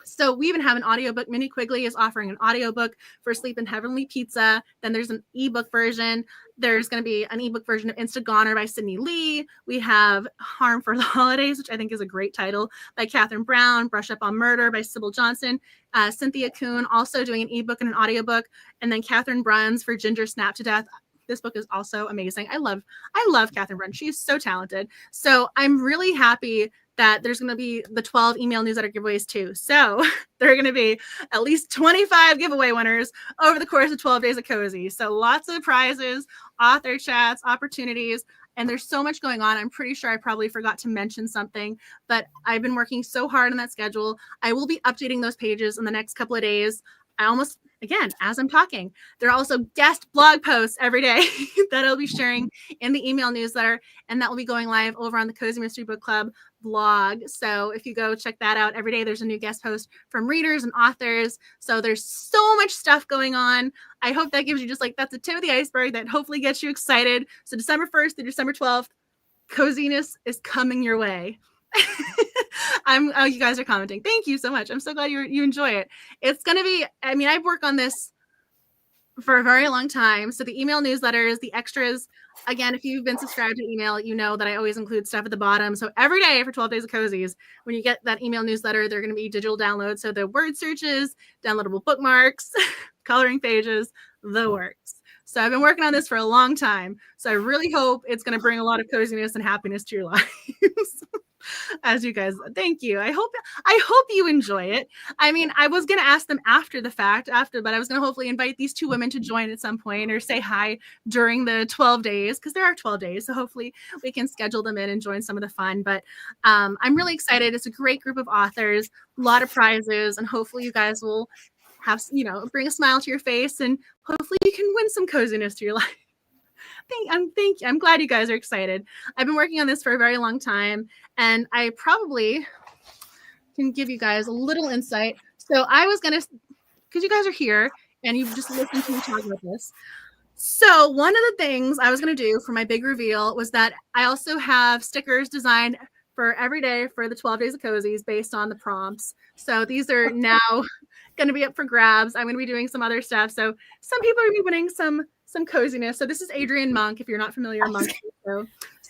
So we even have an audiobook. Mindy Quigley is offering an audiobook for Sleep in Heavenly Pizza. Then there's an ebook version. There's going to be an ebook version of Insta Goner by Sydney Lee. We have Harm for the Holidays, which I think is a great title, by Catherine Brown. Brush Up on Murder by Sybil Johnson. Cynthia Kuhn also doing an ebook and an audiobook. And then Catherine Bruns for Ginger Snapped to Death. This book is also amazing. I love Catherine Bruns. She's so talented. So I'm really happy that there's going to be the 12 email newsletter giveaways too. So there are going to be at least 25 giveaway winners over the course of 12 days of Cozy. So lots of prizes, author chats, opportunities, and there's so much going on. I'm pretty sure I probably forgot to mention something, but I've been working so hard on that schedule. I will be updating those pages in the next couple of days. Again, as I'm talking, there are also guest blog posts every day that I'll be sharing in the email newsletter, and that will be going live over on the Cozy Mystery Book Club blog. So if you go check that out, every day there's a new guest post from readers and authors. So there's so much stuff going on. I hope that gives you that's the tip of the iceberg that hopefully gets you excited. So December 1st through December 12th, coziness is coming your way. You guys are commenting. Thank you so much. I'm so glad you enjoy it. It's going to be, I've worked on this for a very long time. So the email newsletters, the extras, again, if you've been subscribed to email, you know that I always include stuff at the bottom. So every day for 12 days of Cozies, when you get that email newsletter, they're going to be digital downloads. So the word searches, downloadable bookmarks, coloring pages, the works. So I've been working on this for a long time. So I really hope it's going to bring a lot of coziness and happiness to your lives. As you guys, thank you. I hope you enjoy it. I was going to ask them after the fact, but I was going to hopefully invite these 2 women to join at some point or say hi during the 12 days, because there are 12 days. So hopefully we can schedule them in and join some of the fun. But I'm really excited. It's a great group of authors, a lot of prizes, and hopefully you guys will have, bring a smile to your face, and hopefully you can win some coziness to your life. Thank you. I'm glad you guys are excited. I've been working on this for a very long time, and I probably can give you guys a little insight. So I was gonna, because you guys are here and you've just listened to me talk about this. So one of the things I was gonna do for my big reveal was that I also have stickers designed for every day for the 12 days of cozies based on the prompts. So these are now going to be up for grabs. I'm going to be doing some other stuff. So some people are going to be winning some coziness. So this is Adrian Monk, if you're not familiar with Monk.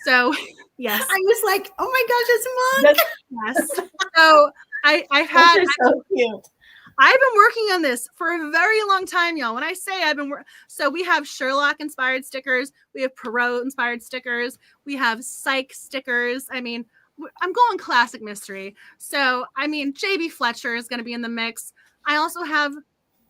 So yes. I was like, oh my gosh, it's Monk. Yes. So I've had so cute. I've been working on this for a very long time, y'all. When I say I've been so we have Sherlock inspired stickers, we have Perot inspired stickers, we have Psych stickers. I mean, I'm going classic mystery. So, I mean, JB Fletcher is going to be in the mix. I also have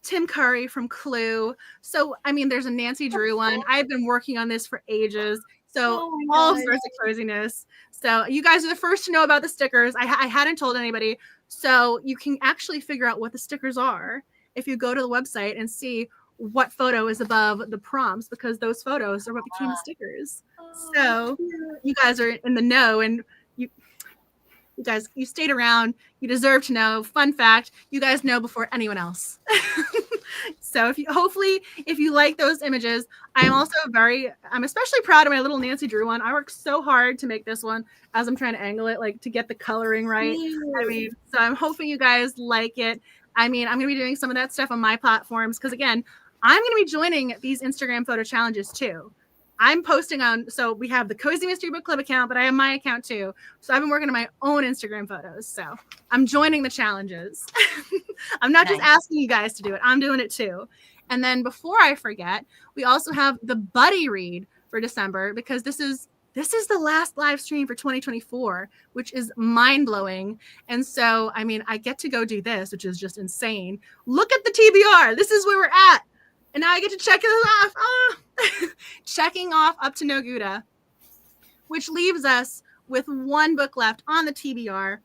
Tim Curry from Clue. So, I mean, there's a Nancy Drew one. I've been working on this for ages. So, all sorts of craziness. So, you guys are the first to know about the stickers. I hadn't told anybody. So, you can actually figure out what the stickers are if you go to the website and see what photo is above the prompts, because those photos are what became the stickers. So, you guys are in the know, and you guys, you stayed around. You deserve to know. Fun fact, you guys know before anyone else. So if you like those images, I'm especially proud of my little Nancy Drew one. I worked so hard to make this one as I'm trying to angle it, like to get the coloring right. I mean, so I'm hoping you guys like it. I mean, I'm going to be doing some of that stuff on my platforms because, again, I'm going to be joining these Instagram photo challenges too. I'm posting on, so we have the Cozy Mystery Book Club account, but I have my account too. So I've been working on my own Instagram photos. So I'm joining the challenges. I'm not just asking you guys to do it. I'm doing it too. And then before I forget, we also have the buddy read for December, because this is the last live stream for 2024, which is mind blowing. And so, I mean, I get to go do this, which is just insane. Look at the TBR. This is where we're at. And now I get to check it off. Oh. Checking off up to No Gouda, which leaves us with one book left on the TBR.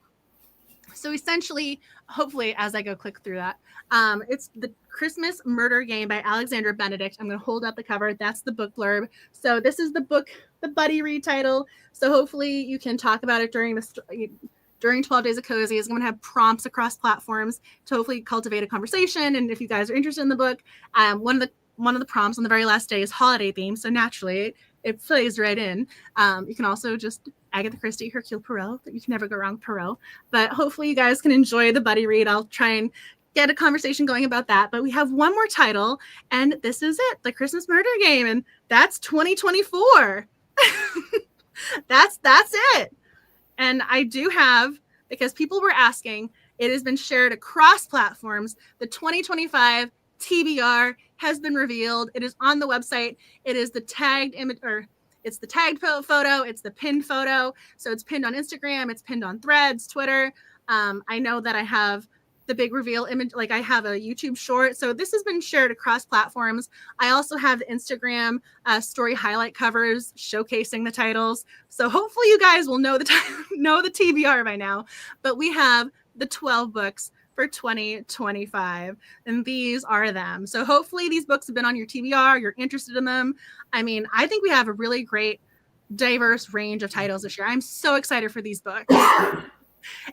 So essentially, hopefully, as I go click through that, it's the Christmas Murder Game by Alexandra Benedict. I'm going to hold up the cover. That's the book blurb. So this is the book, the buddy read title. So hopefully you can talk about it during 12 Days of Cozy. I'm going to have prompts across platforms to hopefully cultivate a conversation. And if you guys are interested in the book, one of the prompts on the very last day is holiday themed. So naturally, it plays right in. You can also just Agatha Christie, Hercule Poirot. You can never go wrong with Poirot. But hopefully you guys can enjoy the buddy read. I'll try and get a conversation going about that. But we have one more title, and this is it, the Christmas Murder Game. And that's 2024. That's it. And I do have, because people were asking, it has been shared across platforms. The 2025 TBR has been revealed. It is on the website. It is the tagged image, or it's the tagged photo. It's the pinned photo. So it's pinned on Instagram. It's pinned on Threads, Twitter. I know that I have the big reveal image, like I have a YouTube short. So this has been shared across platforms. I also have the Instagram story highlight covers showcasing the titles. So hopefully you guys will know the TBR by now. But we have the 12 books for 2025, and these are them. So hopefully these books have been on your TBR, you're interested in them. I mean, I think we have a really great diverse range of titles this year. I'm so excited for these books.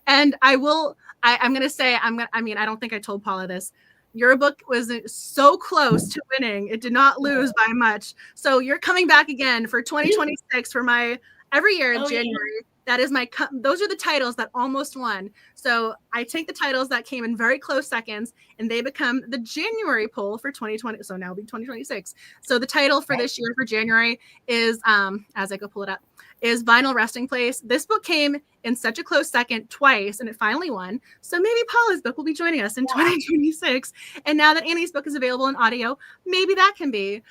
And I'm going to say, I don't think I told Paula this. Your book was so close to winning. It did not lose by much. So you're coming back again for 2026 for my every year in January. Yeah. That is those are the titles that almost won. So I take the titles that came in very close seconds, and they become the January poll for 2020. So now it'll be 2026. So the title for this year for January is, as I go pull it up, is Vinyl Resting Place. This book came in such a close second twice, and it finally won. So maybe Paula's book will be joining us in 2026. And now that Annie's book is available in audio, maybe that can be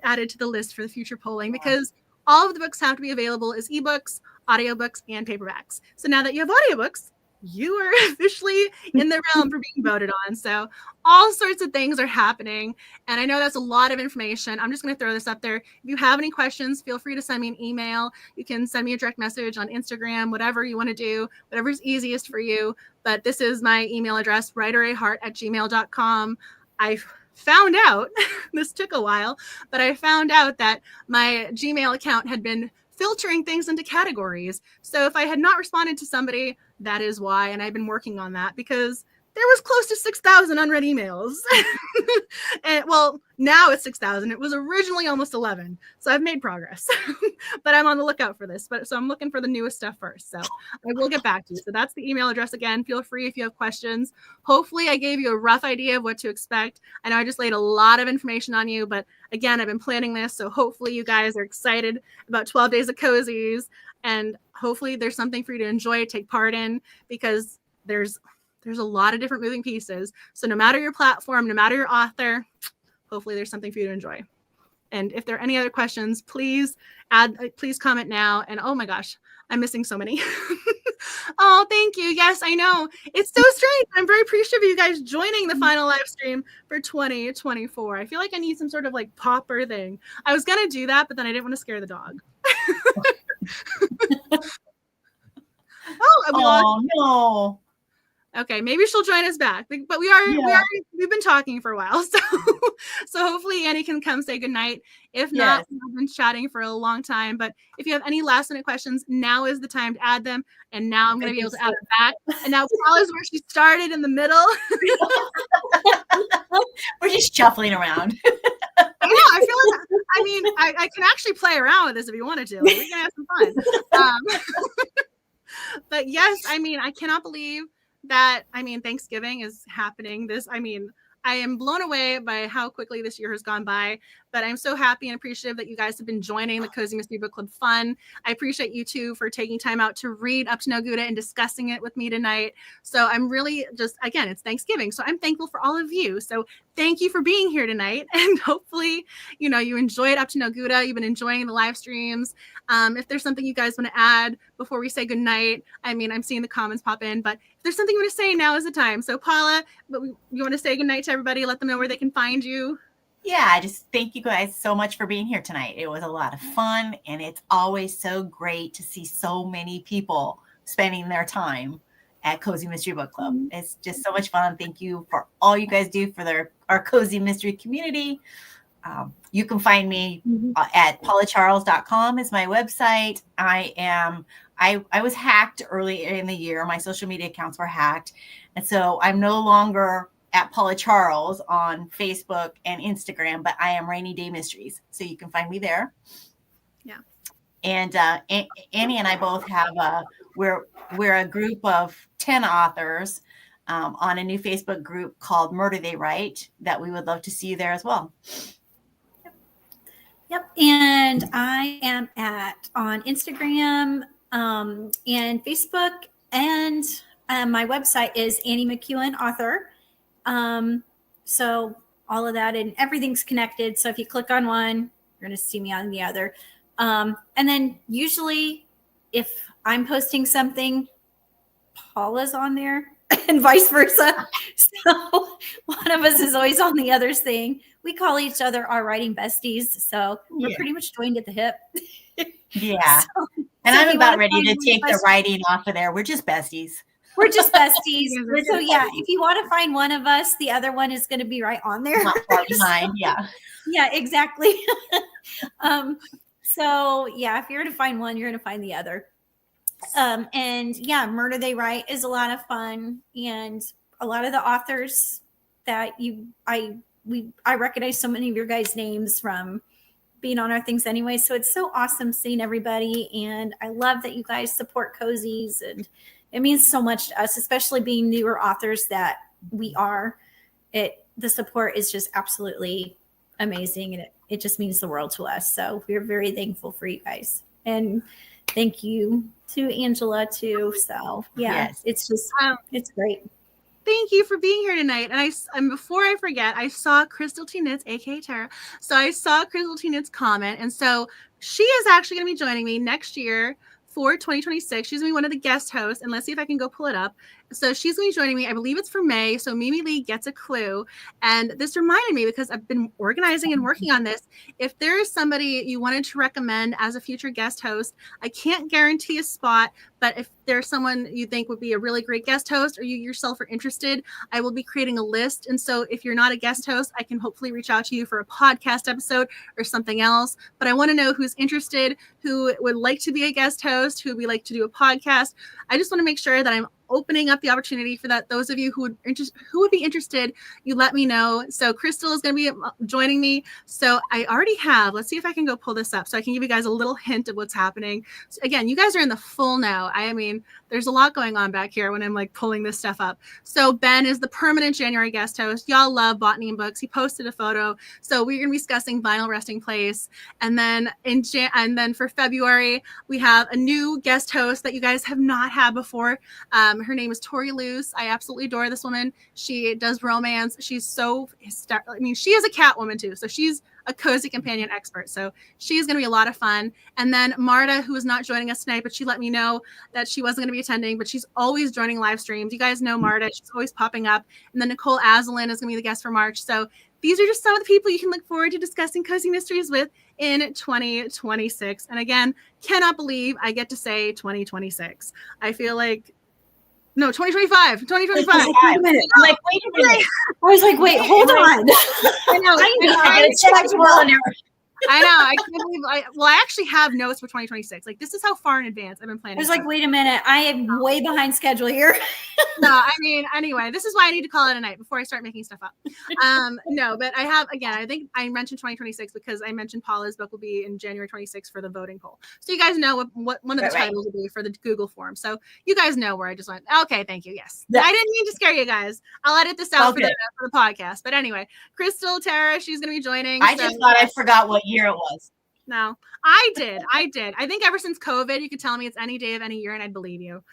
added to the list for the future polling, because all of the books have to be available as ebooks, audiobooks, and paperbacks. So now that you have audiobooks, you are officially in the realm for being voted on. So all sorts of things are happening. And I know that's a lot of information. I'm just going to throw this up there. If you have any questions, feel free to send me an email. You can send me a direct message on Instagram, whatever you want to do, whatever's easiest for you. But this is my email address, writerahart@gmail.com. I found out, this took a while, but I found out that my Gmail account had been filtering things into categories. So if I had not responded to somebody, that is why. And I've been working on that because there was close to 6,000 unread emails. And well, now it's 6,000. It was originally almost 11. So I've made progress, but I'm on the lookout for this. So I'm looking for the newest stuff first. So I will get back to you. So that's the email address again. Feel free if you have questions. Hopefully I gave you a rough idea of what to expect. I know I just laid a lot of information on you, but again, I've been planning this. So hopefully you guys are excited about 12 days of cozies, and hopefully there's something for you to enjoy, take part in, because there's a lot of different moving pieces. So no matter your platform, no matter your author, hopefully there's something for you to enjoy. And if there are any other questions, please comment now. And oh my gosh, I'm missing so many. Oh, thank you. Yes, I know. It's so strange. I'm very appreciative of you guys joining the final live stream for 2024. I feel like I need some sort of like popper thing. I was going to do that, but then I didn't want to scare the dog. Oh, no. Okay, maybe she'll join us back, but we've been talking for a while, so hopefully Annie can come say goodnight. If not, we've been chatting for a long time. But if you have any last minute questions, now is the time to add them. And now I'm going to be able to add it back. And now Paula's where she started in the middle. We're just shuffling around. I know. I feel like I can actually play around with this if you wanted to. We're gonna have some fun. But yes, I cannot believe that Thanksgiving is happening. I am blown away by how quickly this year has gone by, but I'm so happy and appreciative that you guys have been joining the Cozy Mystery Book Club fun. I appreciate you too for taking time out to read Up to No Gouda and discussing it with me tonight. So I'm really again, it's Thanksgiving, so I'm thankful for all of you. So thank you for being here tonight, and hopefully, you enjoyed Up to No Gouda. You've been enjoying the live streams. If there's something you guys want to add before we say goodnight, I'm seeing the comments pop in, but if there's something you want to say, now is the time. So Paula, you want to say goodnight to everybody, let them know where they can find you? Yeah, I just thank you guys so much for being here tonight. It was a lot of fun, and it's always so great to see so many people spending their time at Cozy Mystery Book Club. It's just so much fun. Thank you for all you guys do for our Cozy Mystery community. You can find me at paulacharles.com is my website. I was hacked early in the year. My social media accounts were hacked. And so I'm no longer at Paula Charles on Facebook and Instagram, but I am Rainy Day Mysteries. So you can find me there. Yeah. And Annie and I both have we're a group of 10 authors on a new Facebook group called Murder They Write that we would love to see you there as well. Yep. And I am on Instagram and Facebook, and my website is Annie McEwen Author. So all of that and everything's connected. So if you click on one, you're going to see me on the other. And then usually if I'm posting something, Paula's on there and vice versa. So one of us is always on the other's thing. We call each other our writing besties. So we're pretty much joined at the hip. Yeah. And I'm about ready to take the writing off of there. We're just besties. We're just besties. So yeah, if you want to find one of us, the other one is going to be right on there. Not far behind. Yeah. Yeah, exactly. So yeah, if you're going to find one, you're going to find the other. And yeah, Murder They Write is a lot of fun, and a lot of the authors that I recognize so many of your guys' names from being on our things anyway. So it's so awesome seeing everybody, and I love that you guys support Cozies, and it means so much to us, especially being newer authors that we are. The support is just absolutely amazing, and it just means the world to us. So we're very thankful for you guys, and thank you to Angela too. So yeah, It's just it's great. Thank you for being here tonight. And before I forget, I saw Crystal T. Knits, aka Tara. So I saw Crystal T. Knits comment, and so she is actually going to be joining me next year for 2026. She's going to be one of the guest hosts, and let's see if I can go pull it up. So she's going to be joining me. I believe it's for May. So Mimi Lee gets a clue. And this reminded me, because I've been organizing and working on this. If there is somebody you wanted to recommend as a future guest host, I can't guarantee a spot, but if there's someone you think would be a really great guest host, or you yourself are interested, I will be creating a list. And so if you're not a guest host, I can hopefully reach out to you for a podcast episode or something else. But I want to know who's interested, who would like to be a guest host, who would like to do a podcast. I just want to make sure that I'm opening up the opportunity for that. Those of you who would be interested, you let me know. So Crystal is going to be joining me. So I already have, let's see if I can go pull this up so I can give you guys a little hint of what's happening. So again, you guys are in the full know. I mean, there's a lot going on back here when I'm like pulling this stuff up. So Ben is the permanent January guest host. Y'all love botany and books. He posted a photo. So we're going to be discussing Vinyl Resting Place. And then for February, we have a new guest host that you guys have not had before. Her name is Tori Luce. I absolutely adore this woman. She does romance. She's so hysterical. I mean, she is a cat woman too. So she's a cozy companion expert. So she is going to be a lot of fun. And then Marta, who is not joining us tonight, but she let me know that she wasn't going to be attending, but she's always joining live streams. You guys know Marta. She's always popping up. And then Nicole Azalin is going to be the guest for March. So these are just some of the people you can look forward to discussing Cozy Mysteries with in 2026. And again, cannot believe I get to say 2026. I feel like, no, 2025. 2025. Wait a minute. I'm like, wait a minute. I was like, wait, hold on. I know. I know. I can't believe I actually have notes for 2026. Like, this is how far in advance I've been planning. I was like, wait a minute. I am way behind schedule here. No, I mean, anyway, this is why I need to call it a night before I start making stuff up. No, but I have, again, I think I mentioned 2026 because I mentioned Paula's book will be in January 26th for the voting poll. So you guys know what one of the titles will be for the Google form. So you guys know where I just went. Okay, thank you. Yes. Yeah. I didn't mean to scare you guys. I'll edit this out for the podcast. But anyway, Crystal, Tara, she's going to be joining. I just thought I forgot what year it was. No, I did. I think ever since COVID, you could tell me it's any day of any year and I'd believe you.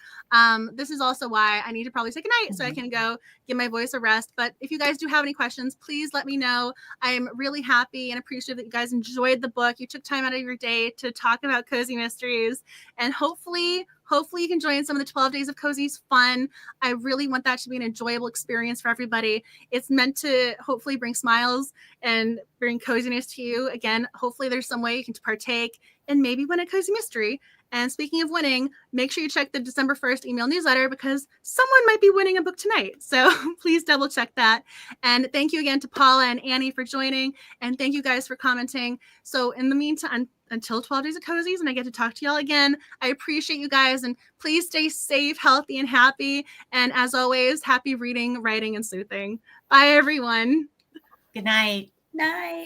This is also why I need to probably take a night so I can go give my voice a rest. But if you guys do have any questions, please let me know. I'm really happy and appreciative that you guys enjoyed the book. You took time out of your day to talk about Cozy Mysteries, and hopefully you can join some of the 12 Days of Cozy's fun. I really want that to be an enjoyable experience for everybody. It's meant to hopefully bring smiles and bring coziness to you. Again, hopefully there's some way you can partake and maybe win a cozy mystery. And speaking of winning, make sure you check the December 1st email newsletter because someone might be winning a book tonight. So please double check that. And thank you again to Paula and Annie for joining. And thank you guys for commenting. So in the meantime, until 12 Days of Cozies and I get to talk to y'all again, I appreciate you guys. And please stay safe, healthy, and happy. And as always, happy reading, writing, and sleuthing. Bye, everyone. Good night. Night.